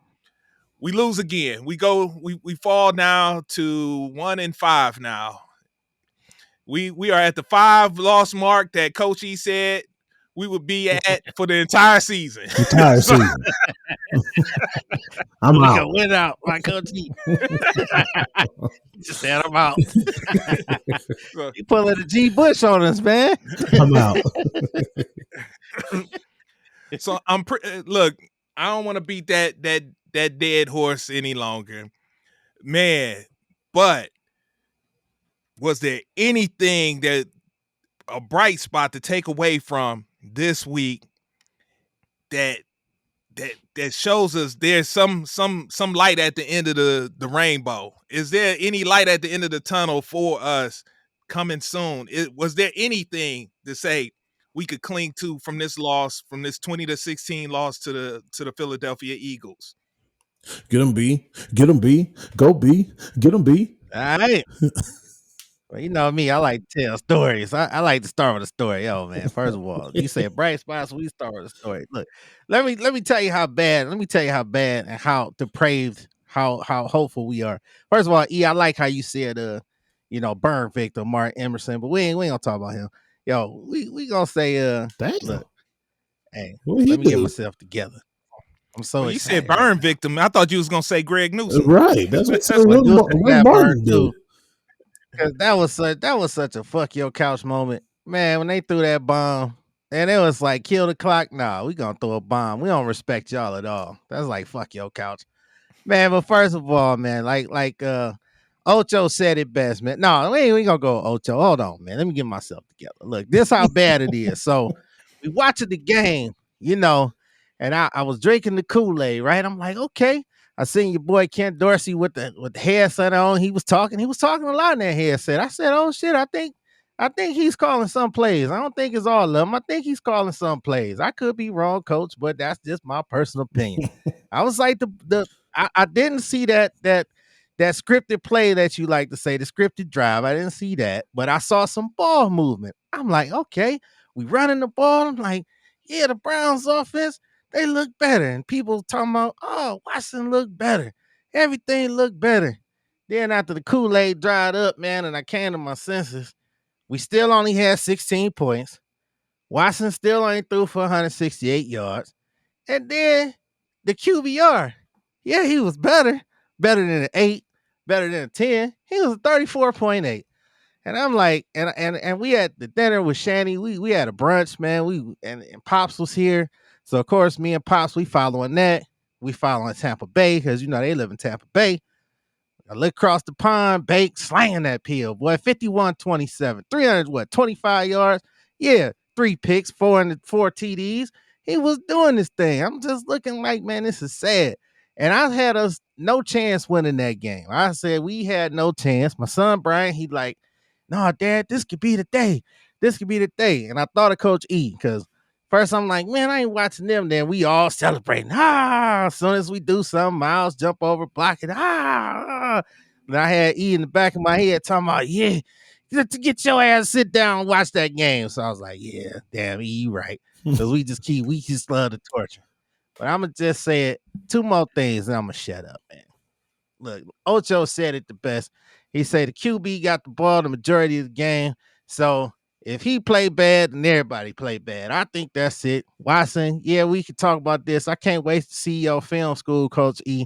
we lose again. We fall now to 1-5 now. We are at the 5-loss mark that Coach E said we would be at for the entire season. I'm we out. can win out, my Coach E. Just said I'm out. You pulling the G Bush on us, man. I'm out. So look, I don't want to beat that dead horse any longer, man. But was there anything that a bright spot to take away from this week that shows us there's some light at the end of the rainbow? Is there any light at the end of the tunnel for us coming soon? Was there anything to say we could cling to from this loss, from this 20-16 loss to the Philadelphia Eagles? Get them B. Get them B. Go B. Get them B. All right. Well, you know me, I like to tell stories. I like to start with a story. Yo, man, first of all, you say bright spots, we start with a story. Look, let me tell you how bad. Let me tell you how bad and how depraved, how hopeful we are. First of all, E, I like how you said burn victim Mark Emerson, but we ain't gonna talk about him. Yo, we gonna say look, hey, let me get myself together. I'm so you said burn victim. I thought you was gonna say Greg Newsom. Right. That's what Martin do. Because that was such a fuck your couch moment. Man, when they threw that bomb, and it was like kill the clock. Nah, we gonna throw a bomb. We don't respect y'all at all. That's like fuck your couch. Man, but first of all, man, like Ocho said it best, man. No, we ain't gonna go Ocho. Hold on, man. Let me get myself together. Look, this how bad it is. So we watching the game, and I was drinking the Kool-Aid, right? I'm like, okay. I seen your boy Ken Dorsey with the headset on. He was talking a lot in that headset. I said, oh shit, I think he's calling some plays. I don't think it's all of them. I think he's calling some plays. I could be wrong, coach, but that's just my personal opinion. I was like I didn't see that scripted play that you like to say, the scripted drive. I didn't see that, but I saw some ball movement. I'm like, okay, we running the ball. I'm like, yeah, the Browns offense, they look better. And people talking about, oh, Watson look better. Everything looked better. Then after the Kool-Aid dried up, man, and I came to my senses, we still only had 16 points. Watson still only threw for 168 yards. And then the QBR, yeah, he was better than an 8, better than a 10. He was a 34.8. And I'm like, and we had the dinner with Shanny. We had a brunch, man. And Pops was here. So of course, me and Pops, we following that. We following Tampa Bay because they live in Tampa Bay. I look across the pond, Bake slanging that pill, boy. 51-27, 25 yards. Yeah, 3 picks, 4 TDs. He was doing this thing. I'm just looking like, man, this is sad. And I had us no chance winning that game. I said we had no chance. My son Brian, he like, no, Dad, this could be the day. This could be the day. And I thought of Coach E because first I'm like, man, I ain't watching them. Then we all celebrating. As soon as we do something, Miles jump over, block it. And I had E in the back of my head talking about, yeah, to get your ass, sit down and watch that game. So I was like, yeah, damn, E, you right. Because we just love the torture. But I'm going to just say it. 2 more things and I'm going to shut up, man. Look, Ocho said it the best. He said the QB got the ball the majority of the game. So if he played bad, then everybody played bad. I think that's it. Watson, yeah, we can talk about this. I can't wait to see your film school, Coach E.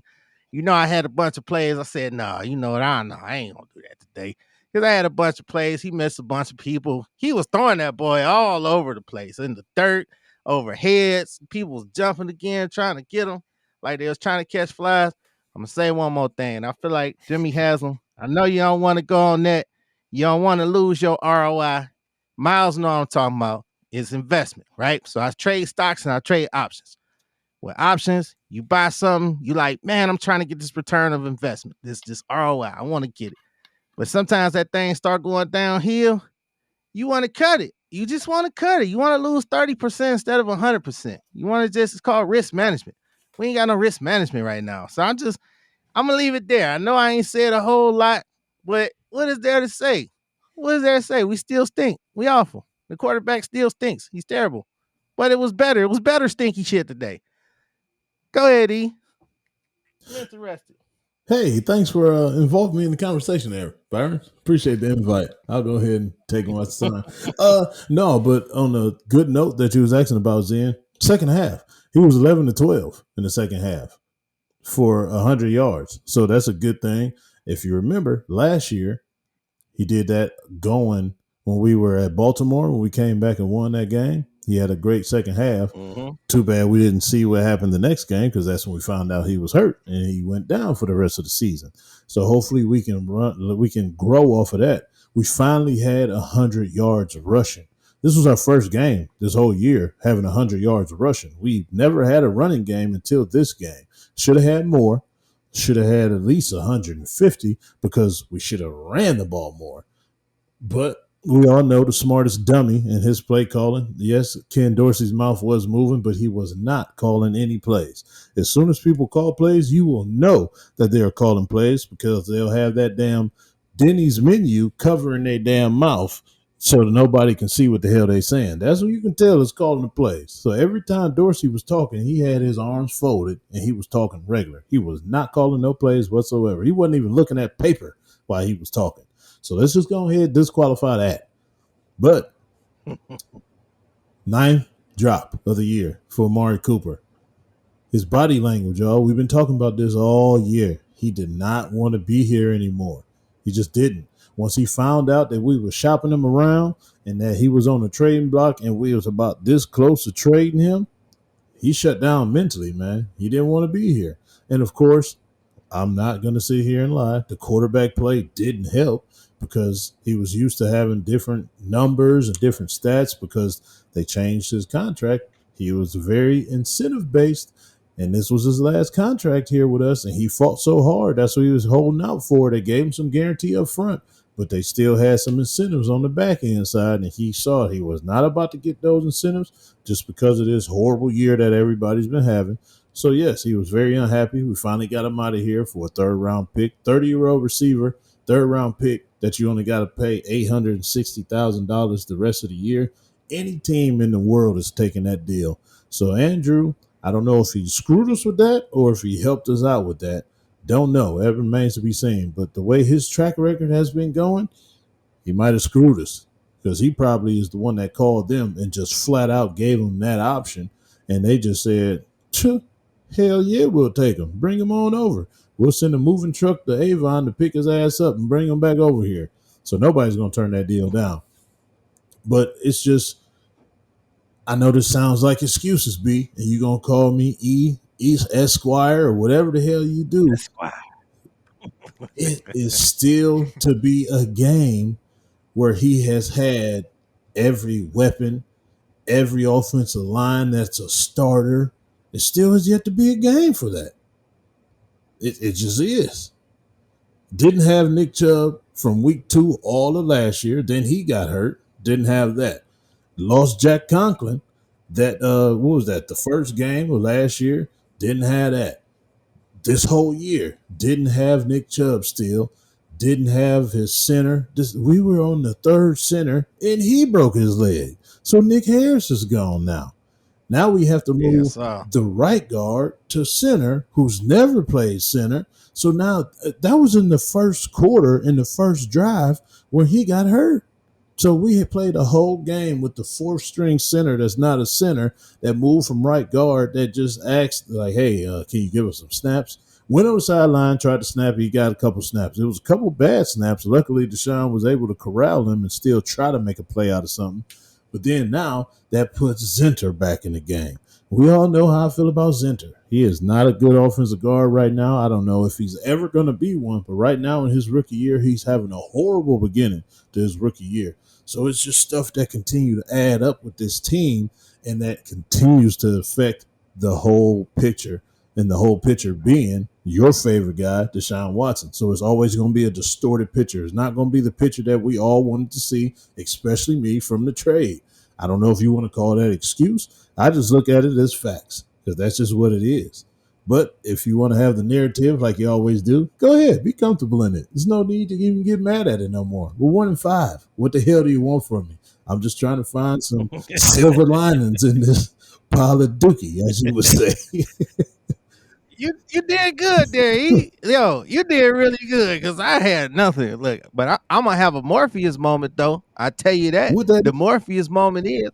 I had a bunch of plays. I said, no, you know what? I don't know. I ain't going to do that today. Because I had a bunch of plays. He missed a bunch of people. He was throwing that boy all over the place, in the dirt, over heads. People was jumping again, trying to get him like they was trying to catch flies. I'm going to say one more thing. I feel like Jimmy Haslam, I know you don't want to go on that. You don't want to lose your ROI. Miles know what I'm talking about. It's investment, right? So I trade stocks and I trade options. With options, you buy something, you like, man, I'm trying to get this return of investment. This ROI. I want to get it. But sometimes that thing start going downhill. you want to cut it. You just want to cut it. You want to lose 30% instead of 100%. You want to just, it's called risk management. We ain't got no risk management right now. So I'm going to leave it there. I know I ain't said a whole lot, but what is there to say? What is there to say? We still stink. We awful. The quarterback still stinks. He's terrible. But it was better. It was better stinky shit today. Go ahead, E. I'm interested. Hey, thanks for involving me in the conversation there, Byron. Appreciate the invite. I'll go ahead and take my time. No, but on a good note that you was asking about, Zen, second half, he was 11-12 in the second half for 100 yards. So that's a good thing. If you remember, last year, he did that going when we were at Baltimore, when we came back and won that game. He had a great second half. Mm-hmm. Too bad we didn't see what happened the next game, because that's when we found out he was hurt and he went down for the rest of the season. So hopefully we can grow off of that. We finally had 100 yards rushing. This was our first game this whole year having 100 yards rushing. We never had a running game until this game. Should have had more. Should have had at least 150, because we should have ran the ball more. But we all know the smartest dummy in his play calling. Yes, Ken Dorsey's mouth was moving, but he was not calling any plays. As soon as people call plays, you will know that they are calling plays, because they'll have that damn Denny's menu covering their damn mouth so that nobody can see what the hell they're saying. That's what you can tell is calling the plays. So every time Dorsey was talking, he had his arms folded and he was talking regular. He was not calling no plays whatsoever. He wasn't even looking at paper while he was talking. So let's just go ahead and disqualify that. But 9th drop of the year for Amari Cooper. His body language, y'all, we've been talking about this all year. He did not want to be here anymore. He just didn't. Once he found out that we were shopping him around and that he was on the trading block and we was about this close to trading him, he shut down mentally, man. He didn't want to be here. And of course, I'm not going to sit here and lie. The quarterback play didn't help, because he was used to having different numbers and different stats because they changed his contract. He was very incentive-based, and this was his last contract here with us, and he fought so hard. That's what he was holding out for. They gave him some guarantee up front, but they still had some incentives on the back end side, and he saw he was not about to get those incentives just because of this horrible year that everybody's been having. So, yes, he was very unhappy. We finally got him out of here for a third-round pick, 30-year-old receiver, third-round pick that you only got to pay $860,000 the rest of the year. Any team in the world is taking that deal. So, Andrew, I don't know if he screwed us with that or if he helped us out with that. Don't know. It remains to be seen. But the way his track record has been going, he might have screwed us, because he probably is the one that called them and just flat out gave them that option. And they just said, hell yeah, we'll take him. Bring him on over. We'll send a moving truck to Avon to pick his ass up and bring him back over here. So nobody's going to turn that deal down. But it's just, I know this sounds like excuses, B, and you're going to call me Esquire or whatever the hell you do. Esquire. It is still to be a game where he has had every weapon, every offensive line that's a starter. It still has yet to be a game for that. It just is. Didn't have Nick Chubb from week 2 all of last year. Then he got hurt. Didn't have that. Lost Jack Conklin. That what was that? The first game of last year. Didn't have that. This whole year didn't have Nick Chubb still. Didn't have his center. We were on the third center and he broke his leg. So Nick Harris is gone now. Now we have to move the right guard to center, who's never played center. So now that was in the first quarter, in the first drive, where he got hurt. So we had played a whole game with the fourth string center that's not a center, that moved from right guard, that just asked, like, hey, can you give us some snaps? Went on the sideline, tried to snap. He got a couple snaps. It was a couple bad snaps. Luckily, Deshaun was able to corral him and still try to make a play out of something. But then now that puts Zinter back in the game. We all know how I feel about Zinter. He is not a good offensive guard right now. I don't know if he's ever going to be one. But right now in his rookie year, he's having a horrible beginning to his rookie year. So it's just stuff that continue to add up with this team, and that continues to affect the whole picture. And the whole picture being your favorite guy, Deshaun Watson. So it's always going to be a distorted picture. It's not going to be the picture that we all wanted to see, especially me from the trade. I don't know if you want to call that excuse. I just look at it as facts because that's just what it is. But if you want to have the narrative like you always do, go ahead, be comfortable in it. There's no need to even get mad at it no more. We're 1-5. What the hell do you want from me? I'm just trying to find some silver linings in this pile of dookie, as you would say. You did good there. You did really good because I had nothing. Look, but I'm gonna have a Morpheus moment though. I tell you that. What that The Morpheus moment is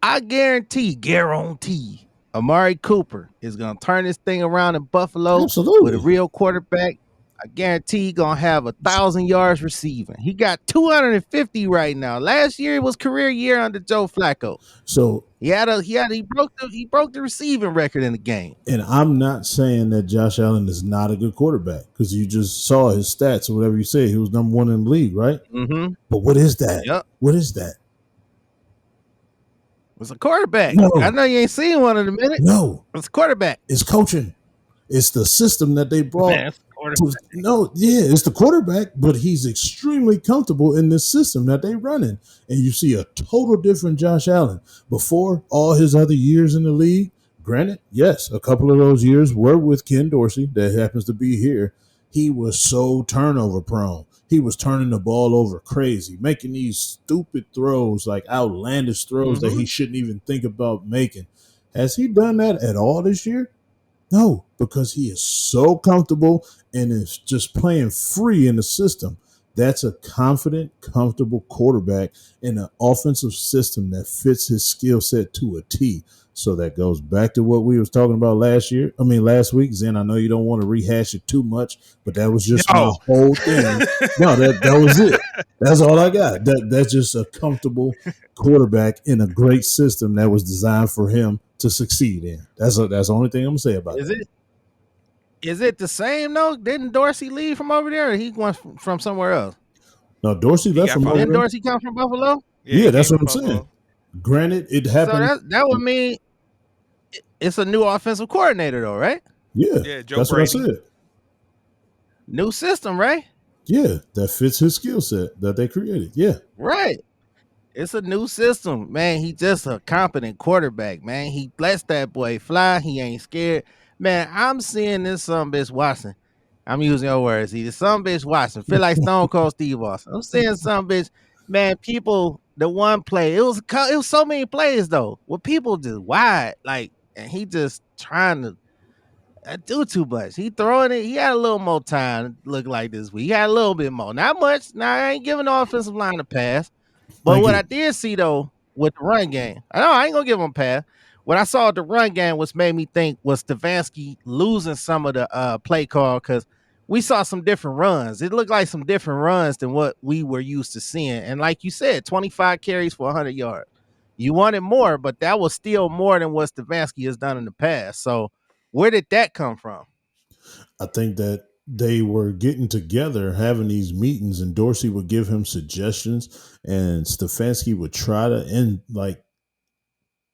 I guarantee, Amari Cooper is gonna turn this thing around in Buffalo Absolutely. with a real quarterback. I guarantee he's gonna have 1,000 yards receiving. He got 250 right now. Last year it was career year under Joe Flacco. So He broke the receiving record in the game. and I'm not saying that Josh Allen is not a good quarterback because you just saw his stats or whatever you say. He was number one in the league, right? Mm-hmm. But what is that? Yep. What is that? It's a quarterback. No. I know you ain't seen one in a minute. No, It's a quarterback. it's coaching. It's the system that they brought. Man, it's a quarterback. It's the quarterback, but he's extremely comfortable in this system that they running. And you see a total different Josh Allen. Before all his other years in the league, granted, yes, a couple of those years were with Ken Dorsey that happens to be here. He was so turnover prone. He was turning the ball over crazy, making these stupid throws, like outlandish throws that he shouldn't even think about making. Has he done that at all this year? No, because he is so comfortable and is just playing free in the system. That's a confident, comfortable quarterback in an offensive system that fits his skill set to a T. So that goes back to what we was talking about last week. Zen, I know you don't want to rehash it too much, but that was just my whole thing. No, that was it. That's all I got. That's just a comfortable quarterback in a great system that was designed for him to succeed in. That's the only thing I'm gonna say about it. Is it the same though? Didn't Dorsey leave from over there, or he went from somewhere else? No, Dorsey left from over Didn't there. Dorsey come from Buffalo? Yeah, that's what I'm saying. Granted, it happened. So that would mean it's a new offensive coordinator, though, right? Yeah, Joe that's Brady. what I said. New system, right? Yeah, that fits his skill set that they created. Yeah. Right. It's a new system, man. He just a competent quarterback, man. He lets that boy fly. He ain't scared. Man, I'm seeing this some bitch Watson. I'm using your words. He some bitch Watson. Feel like Stone Cold Steve Austin. I'm seeing some bitch, man, people, the one play. It was so many plays though. Well, people just wide, like, and he just trying to do too much. He throwing it. He had a little more time to look like this week. He had a little bit more. Not much. Now I ain't giving the offensive line a pass. But I did see though with the run game, I ain't gonna give him a pass. What I saw at the run game was made me think was Stefanski losing some of the play call because we saw some different runs. It looked like some different runs than what we were used to seeing. And like you said, 25 carries for 100 yards. You wanted more, but that was still more than what Stefanski has done in the past. So where did that come from? I think that they were getting together, having these meetings, and Dorsey would give him suggestions, and Stefanski would try to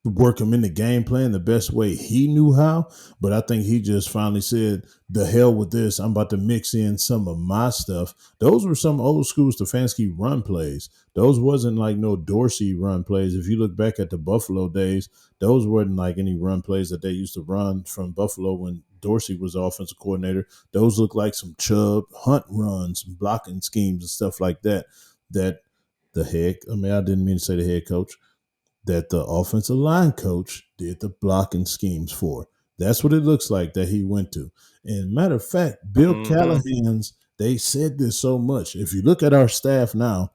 work him in the game plan the best way he knew how. But I think he just finally said, the hell with this. I'm about to mix in some of my stuff. Those were some old school Stefanski run plays. Those wasn't like no Dorsey run plays. If you look back at the Buffalo days, those weren't like any run plays that they used to run from Buffalo when Dorsey was offensive coordinator. Those look like some Chubb Hunt runs, blocking schemes and stuff like that. I didn't mean to say the head coach, that the offensive line coach did the blocking schemes for. That's what it looks like that he went to. And matter of fact, Bill Callahan's, they said this so much. If you look at our staff now,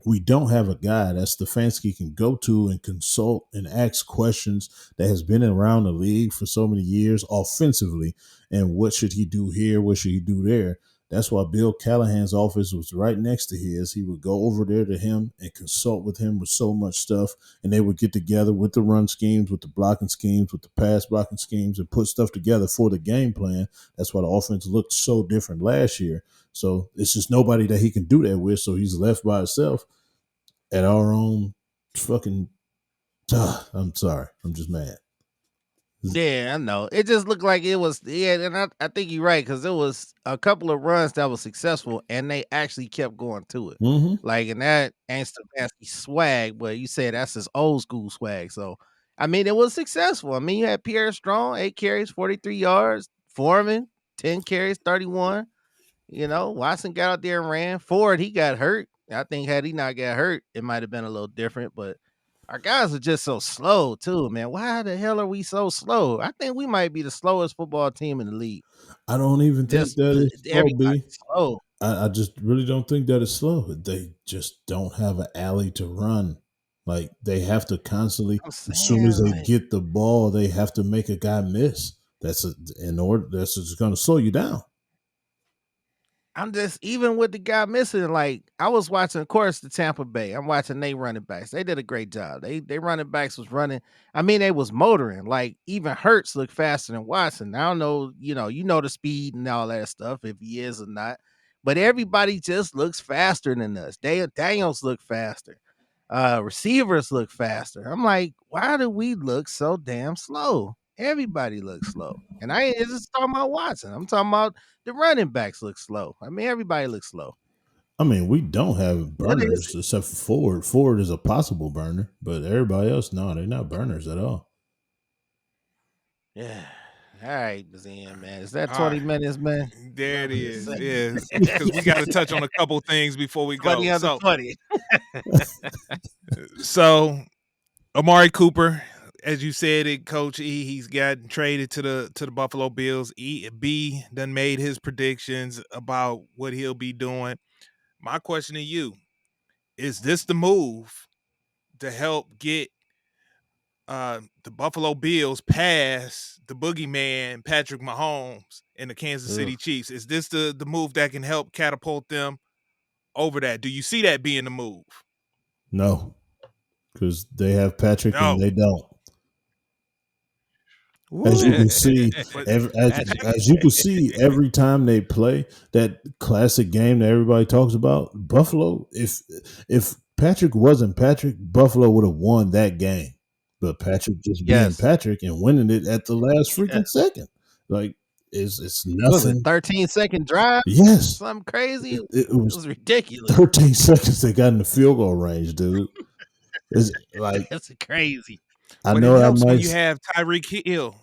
we don't have a guy that Stefanski can go to and consult and ask questions that has been around the league for so many years offensively. And what should he do here? What should he do there? That's why Bill Callahan's office was right next to his. He would go over there to him and consult with him with so much stuff. And they would get together with the run schemes, with the blocking schemes, with the pass blocking schemes, and put stuff together for the game plan. That's why the offense looked so different last year. So it's just nobody that he can do that with. So he's left by himself at our own fucking. I'm sorry. I'm just mad. Yeah, I know. It just looked like it was. Yeah, and I think you're right because there was a couple of runs that was successful, and they actually kept going to it. Mm-hmm. Like, and that ain't Stefanski swag, but you said that's his old school swag. So, I mean, it was successful. I mean, you had Pierre Strong, 8 carries, 43 yards. Foreman, 10 carries, 31. You know, Watson got out there and ran. Ford, he got hurt. I think had he not got hurt, it might have been a little different. But our guys are just so slow too, man. Why the hell are we so slow? I think we might be the slowest football team in the league. I don't even think Just that is slow, B. everybody's slow. I just really don't think that is slow. They just don't have an alley to run. Like they have to constantly, I'm as soon as saying, they like, get the ball, they have to make a guy miss. That's just going to slow you down. I'm just even with the guy missing. Like I was watching, of course, the Tampa Bay. I'm watching they running backs. They did a great job. They running backs was running. I mean, they was motoring. Like even Hurts looked faster than Watson. I don't know, you know the speed and all that stuff if he is or not. But everybody just looks faster than us. Daniels look faster. Receivers look faster. I'm like, why do we look so damn slow? Everybody looks slow. And I ain't just talking about Watson. I'm talking about the running backs look slow. I mean, everybody looks slow. I mean, we don't have What is burners except for Ford. Ford is a possible burner, but everybody else, no, they're not burners at all. it? Yeah. All right, Bazin, man. Is that All 20 right. minutes, man? There it Whatever you is. say. Yeah, because we got to touch on a couple things before we 20 go. under 20. So Amari Cooper, as you said it, Coach E, he's gotten traded to the Buffalo Bills. B done made his predictions about what he'll be doing. My question to you, is this the move to help get the Buffalo Bills past the boogeyman Patrick Mahomes and the Kansas City Ugh. Chiefs? Is this the move that can help catapult them over that? Do you see that being the move? No, because they have Patrick and No. they don't. As you can see, But as you can see, every time they play that classic game that everybody talks about, Buffalo. If Patrick wasn't Patrick, Buffalo would have won that game. But Patrick just being Yes. Patrick and winning it at the last Yeah. freaking second, like it's What was it, nothing. 13-second drive? Yes, Something crazy? it It was was ridiculous. 13 seconds they got in the field goal range, dude. It's like That's crazy. I but know it I helps when might. you have Tyreek Hill.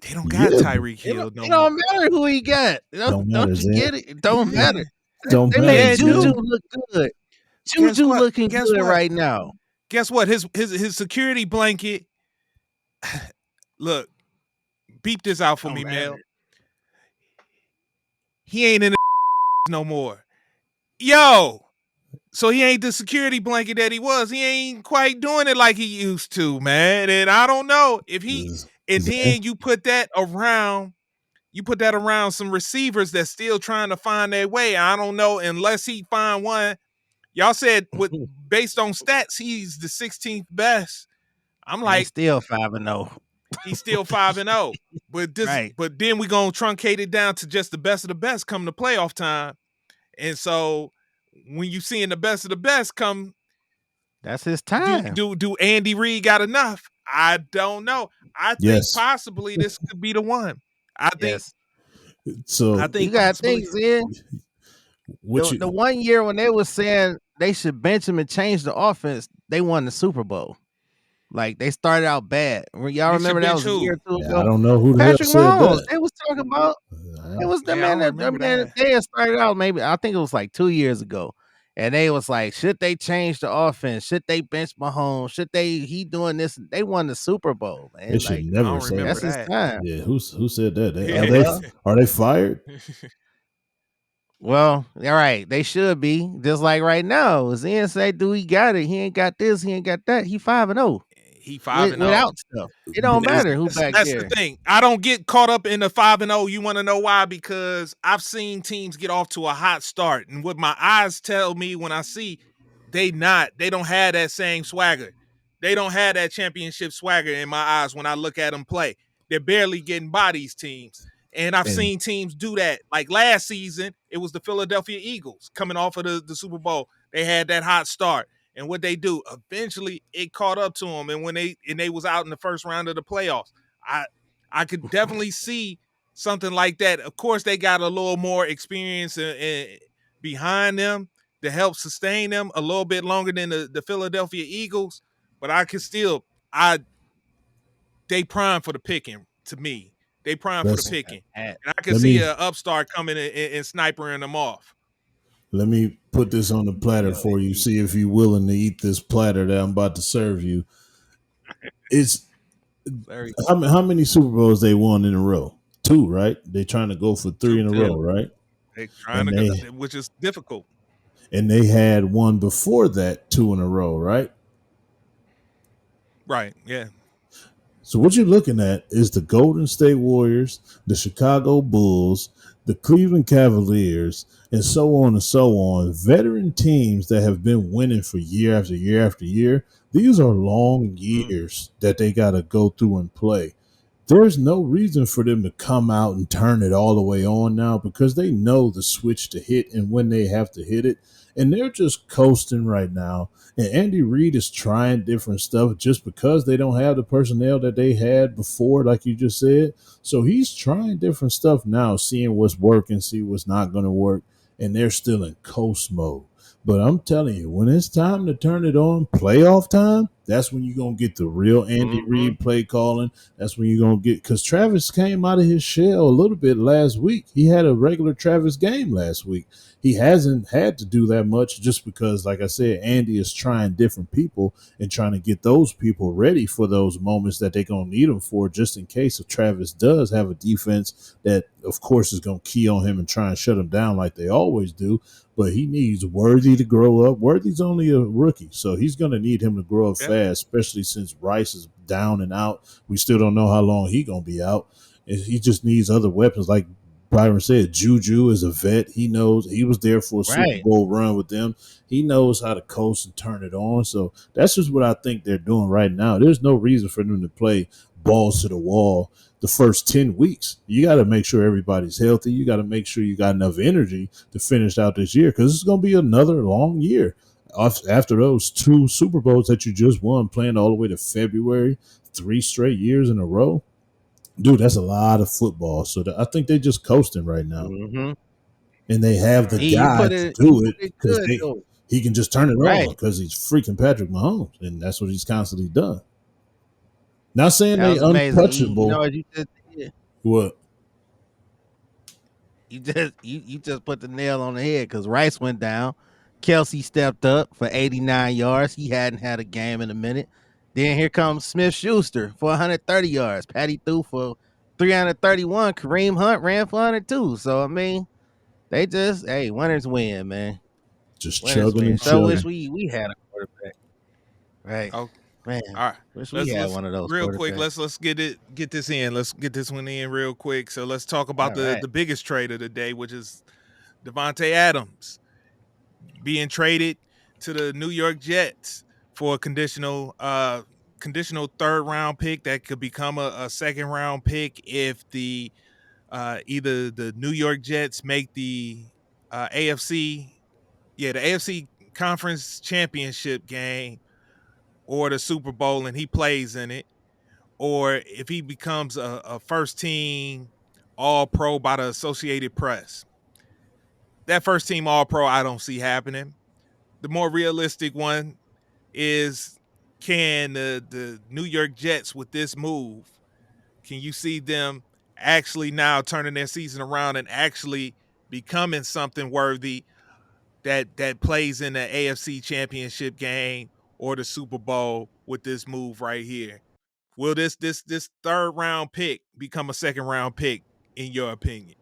They don't got Yeah, Tyreek Hill It no don't more. matter who he got. don't matter, Don't you Zan. get it? It don't matter. Don't They matter. made Yeah, it Juju do. look good. Guess Juju what? looking Guess good what? right now. Guess what? His security blanket. Look, beep this out for Don't me, matter. Mel. He ain't in the no more. Yo, so he ain't the security blanket that he was. He ain't quite doing it like he used to, man. And I don't know if he. And Zan, then you put that around. You put that around some receivers that's still trying to find their way. I don't know unless he find one. Y'all said with based on stats, he's the 16th best. I'm They like, still 5-0. he's still 5-0. But Right. but then we're gonna truncate it down to just the best of the best come to playoff time. And so when you seeing the best of the best come, That's his time. do Andy Reid got enough? I don't know. I think Yes. possibly this could be the one. I think Yes. So I You think got possibly. things in. what The you 1 year when they was saying they should bench him and change the offense, they won the Super Bowl. Like they started out bad. Y'all You should remember that bench was a year who? or two yeah, ago? I don't know who the hell Patrick said Mahomes. that. They was talking about it was the Yeah, I man don't that remember that. they had started out maybe I think it was like 2 years ago. And they was like, should they change the offense? Should they bench Mahomes? Should he doing this? They won the Super Bowl, man. They should Like I never don't say remember that's that. his that. time. Yeah, who said that? Yeah. Are they fired? Well, all right, they should be just like right now. Zen say, "Do he got it? He ain't got this. He ain't got that. He 5-0 He 5-0. without stuff. It don't Is- matter who back That's there. the thing. I don't get caught up in the 5-0. You want to know why? Because I've seen teams get off to a hot start, and what my eyes tell me when I see they don't have that same swagger. They don't have that championship swagger in my eyes when I look at them play. They're barely getting by these teams. And I've And- seen teams do that. Like last season, it was the Philadelphia Eagles coming off of the Super Bowl. They had that hot start. And what they do, eventually it caught up to them. And when they was out in the first round of the playoffs, I could definitely see something like that. Of course, they got a little more experience behind them to help sustain them a little bit longer than the Philadelphia Eagles, but I can still they prime for the picking to me. They prime for the Let's picking. At- And I can let see me an upstart coming and snipering them off. let me put this on the platter Yo, for you. See if you're willing to eat this platter that I'm about to serve you. It's Sorry. how many Super Bowls they won in a row? 2, right? They trying to go for 3 in a Two. row, right? They trying And to go, they which is difficult. had one before that, 2 in a row, right? Right. Yeah. So what you're looking at is the Golden State Warriors, the Chicago Bulls, the Cleveland Cavaliers, and so on and so on. Veteran teams that have been winning for year after year after year. These are long years that they got to go through and play. There's no reason for them to come out and turn it all the way on now because they know the switch to hit and when they have to hit it. And they're just coasting right now. And Andy Reid is trying different stuff just because they don't have the personnel that they had before, like you just said. So he's trying different stuff now, seeing what's working, see what's not going to work. And they're still in coast mode. But I'm telling you, when it's time to turn it on, playoff time, that's when you're going to get the real Andy Reid play calling. That's when you're going to get, because Travis came out of his shell a little bit last week. He had a regular Travis game last week. He hasn't had to do that much just because, like I said, Andy is trying different people and trying to get those people ready for those moments that they're going to need them for, just in case if Travis does have a defense that, of course, is going to key on him and try and shut him down like they always do. But he needs Worthy to grow up. Worthy's only a rookie, so he's going to need him to grow up fast, especially since Rice is down and out. We still don't know how long he's going to be out. And he just needs other weapons. Like Byron said, Juju is a vet. He knows he was there for a Super Bowl run with them. He knows how to coast and turn it on. So that's just what I think they're doing right now. There's no reason for them to play balls to the wall the first 10 weeks. You got to make sure everybody's healthy. You got to make sure you got enough energy to finish out this year because it's going to be another long year. After those 2 Super Bowls that you just won, playing all the way to February, 3 straight years in a row, dude, that's a lot of football. So I think they're just coasting right now. And they have the guy to do it because he can just turn it on because he's freaking Patrick Mahomes, and that's what he's constantly done. Not saying they untouchable. You know what you just did? What? You just put the nail on the head because Rice went down. Kelsey stepped up for 89 yards. He hadn't had a game in a minute. Then here comes Smith-Schuster for 130 yards. Patty threw for 331. Kareem Hunt ran for 102. So, I mean, they just, hey, winners win, man. Just chugging and so chugging. wish we had a quarterback. Right. Oh, man. all right. Wish we had one of those. Real quick, let's get this in. Let's get this one in real quick. So let's talk about the biggest trade of the day, which is Davante Adams being traded to the New York Jets for a conditional 3rd round pick that could become a 2nd round pick if the either the New York Jets make the AFC Conference Championship game or the Super Bowl and he plays in it, or if he becomes a first team All-Pro by the Associated Press. That first team All-Pro I don't see happening. The more realistic one is, can the New York Jets with this move, can you see them actually now turning their season around and actually becoming something worthy that plays in the AFC Championship game or the Super Bowl with this move right here? Will this 3rd round pick become a 2nd round pick in your opinion?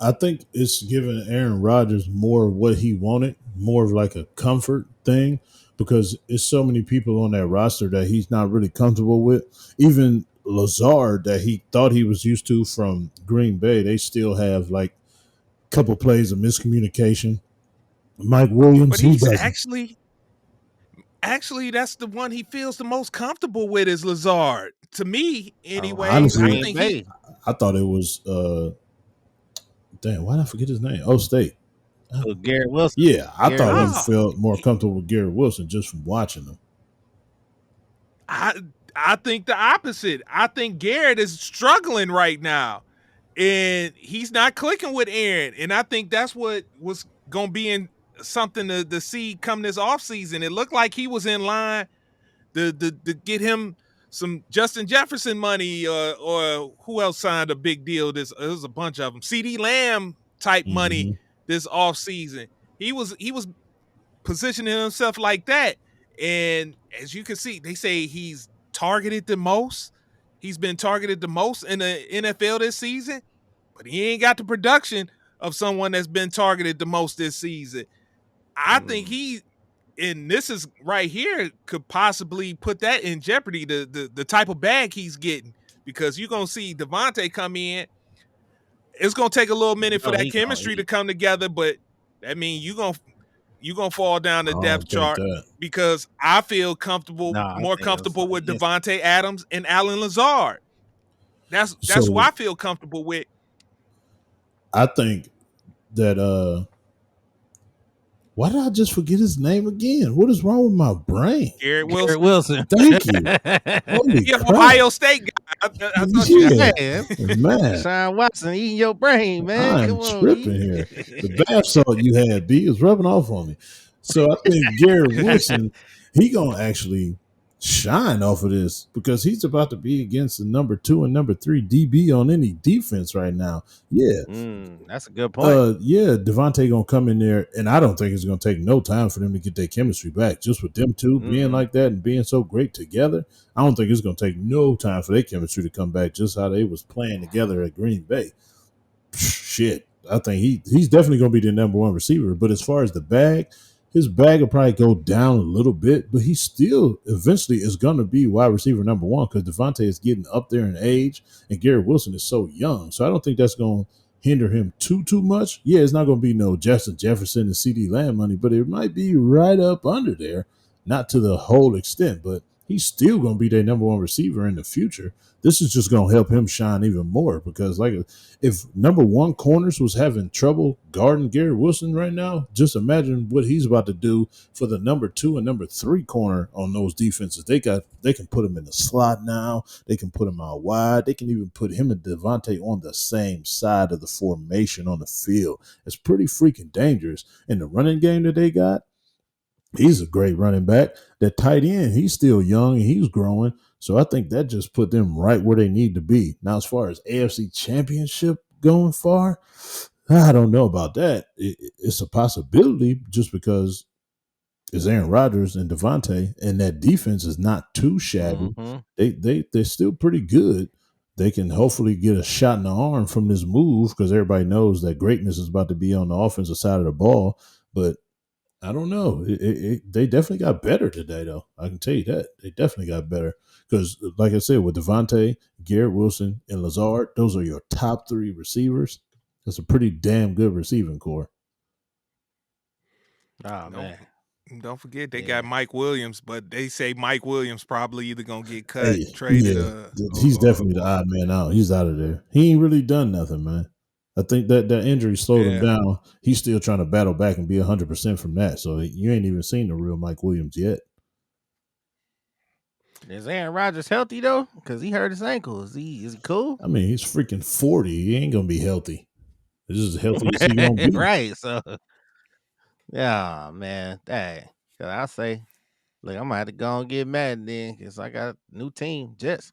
I think it's giving Aaron Rodgers more of what he wanted, more of like a comfort thing, because it's so many people on that roster that he's not really comfortable with. Even Lazard, that he thought he was used to from Green Bay, they still have like a couple plays of miscommunication. Mike Williams, but he's actually that's the one he feels the most comfortable with is Lazard. To me, anyway. Honestly, I thought it was damn, why did I forget his name? State. Garrett Wilson. Yeah, I thought he felt more comfortable with Garrett Wilson just from watching him. I I think the opposite. I think Garrett is struggling right now, and he's not clicking with Aaron. And I think that's what was going to be in something to see come this offseason. It looked like he was in line to get him some Justin Jefferson money, or who else signed a big deal? There was a bunch of them. CD Lamb type money this offseason. He was positioning himself like that. And as you can see, they say he's targeted the most. He's been targeted the most in the NFL this season, but he ain't got the production of someone that's been targeted the most this season. I think and this is right here, could possibly put that in jeopardy, the type of bag he's getting, because you're going to see Devontae come in. It's going to take a little minute for that chemistry to come together, but that means you're going to fall down the depth chart, because I feel more comfortable with Devontae Adams and Allen Lazard. That's who I feel comfortable with. I think that why did I just forget his name again? What is wrong with my brain? Garrett Wilson. Thank you. You're Ohio State guy. I thought you said, man. Sean Watson eating your brain, man. I'm tripping here. The bath salt you had, B, is rubbing off on me. So I think Garrett Wilson, he gonna actually shine off of this, because he's about to be against the number 2 and number 3 DB on any defense right now. Yeah, that's a good point. Yeah, Devontae gonna come in there, and I don't think it's gonna take no time for them to get their chemistry back. Just with them two being like that and being so great together, I don't think it's gonna take no time for their chemistry to come back. Just how they was playing together at Green Bay. Shit, I think he's definitely gonna be the number 1 receiver. But as far as the bag, his bag will probably go down a little bit, but he still eventually is going to be wide receiver number 1, because Devontae is getting up there in age and Garrett Wilson is so young. So I don't think that's going to hinder him too much. Yeah, it's not going to be no Justin Jefferson and CD Lamb money, but it might be right up under there. Not to the whole extent, but he's still going to be their number 1 receiver in the future. This is just going to help him shine even more, because like if number 1 corners was having trouble guarding Garrett Wilson right now, just imagine what he's about to do for the number 2 and number 3 corner on those defenses. They can put him in the slot now. They can put him out wide. They can even put him and Devontae on the same side of the formation on the field. It's pretty freaking dangerous. In the running game that they got, he's a great running back. That tight end, he's still young and he's growing. So I think that just put them right where they need to be. Now, as far as AFC Championship going far, I don't know about that. It's a possibility, just because it's Aaron Rodgers and Devontae, and that defense is not too shabby. They're still pretty good. They can hopefully get a shot in the arm from this move, because everybody knows that greatness is about to be on the offensive side of the ball. But I don't know. They definitely got better today, though. I can tell you that. They definitely got better. Because, like I said, with Devontae, Garrett Wilson, and Lazard, those are your top 3 receivers. That's a pretty damn good receiving core. Oh, man. Don't forget, they got Mike Williams, but they say Mike Williams probably either going to get cut, traded. Yeah. He's definitely the odd man out. He's out of there. He ain't really done nothing, man. I think that injury slowed him down. He's still trying to battle back and be 100% from that. So you ain't even seen the real Mike Williams yet. Is Aaron Rodgers healthy, though? Because he hurt his ankle. Is he cool? I mean, he's freaking 40. He ain't going to be healthy. This is as healthy as he's going to be. Right. So, yeah, man. Dang. I say, look, I'm going to have to go and get Madden then, because I got a new team, Jets.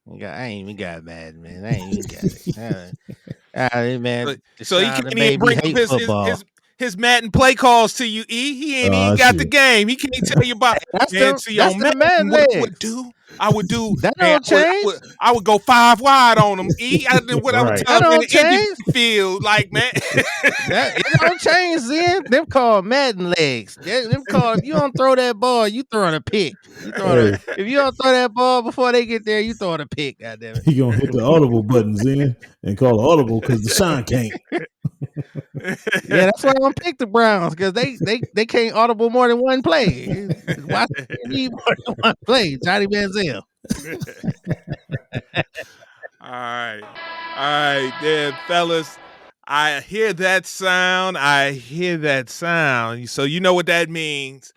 I ain't even got Madden, man. I ain't even got it. Man. So he can't even bring up his Madden play calls to you, E. He ain't even got the game. He can't tell you about Madden. I would do that. Don't change. I would go 5 wide on him. E. I did what I would tell him in the field, like, man. It don't change. Then them called Madden legs. Them called. If you don't throw that ball, you throwing a pick. If you don't throw that ball before they get there, you throwing a pick. Goddamn it. He gonna hit the audible buttons in and call it audible because Deshaun can't. Yeah, that's why I'm gonna pick the Browns, because they can't audible more than one play. Why they need more than one play? Johnny Manziel. All right, then, fellas. I hear that sound. So you know what that means.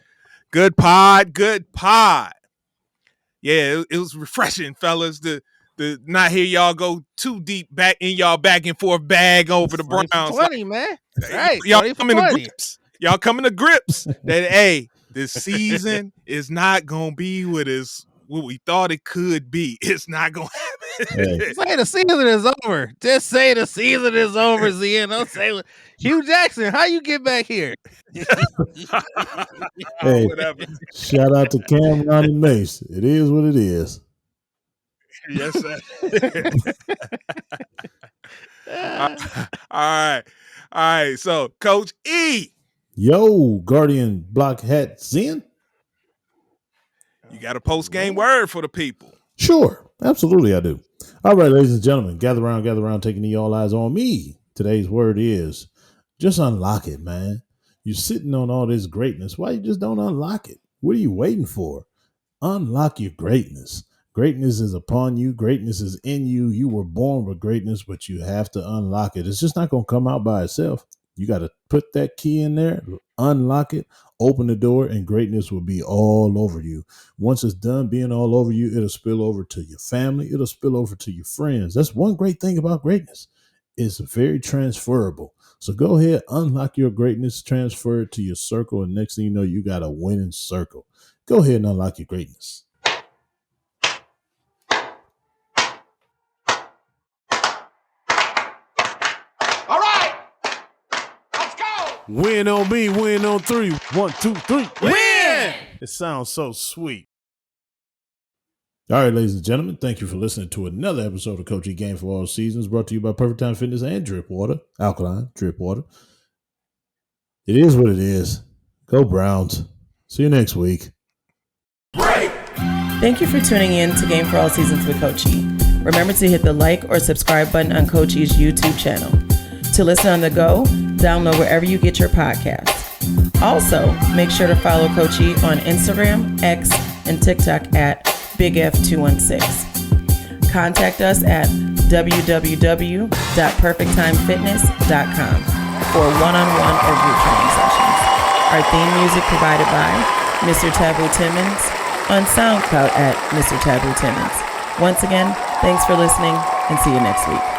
Good pod. Yeah, it was refreshing, fellas, to not hear y'all go too deep back in y'all back and forth bag over the 20 Browns. for 20, man. Right. Y'all 20 for coming to 20. grips. Y'all coming to grips that, hey, this season is not going to be what we thought it could be. It's not going to happen. Hey. Say the season is over. Just say the season is over, Zian. Don't say Hugh Jackson. How you get back here? Hey, Whatever. shout out to Cam, Ronnie Mace. It is what it is. Yes, sir. All right. So, Coach E, Yo, Guardian Block Hat Zen. you got a post-game word for the people. Sure, absolutely I do. All right, ladies and gentlemen, gather around, taking the all eyes on me. Today's word is just unlock it, man. You're sitting on all this greatness. Why you just don't unlock it? What are you waiting for? Unlock your greatness. Greatness is upon you. Greatness is in you. You were born with greatness, but you have to unlock it. It's just not going to come out by itself. You got to put that key in there, unlock it, open the door, and greatness will be all over you. Once it's done being all over you, it'll spill over to your family. It'll spill over to your friends. That's one great thing about greatness. It's very transferable. So go ahead, unlock your greatness, transfer it to your circle, and next thing you know, you got a winning circle. Go ahead and unlock your greatness. All right, let's go. Win on me, win on three. 1, 2, 3. Win! It sounds so sweet. All right, ladies and gentlemen, thank you for listening to another episode of Coach E Game for All Seasons, brought to you by Perfect Time Fitness and Drip Water, alkaline drip water. It is what it is. Go Browns. See you next week. Thank you for tuning in to Game for All Seasons with Coach E. Remember to hit the like or subscribe button on Coach E's YouTube channel. To listen on the go, download wherever you get your podcasts. Also, make sure to follow Coach E on Instagram, X, and TikTok at BigF216. Contact us at www.perfecttimefitness.com for one-on-one or group training sessions. Our theme music provided by Mr. Taboo Timmons on SoundCloud at Mr. Taboo Timmons. Once again, thanks for listening and see you next week.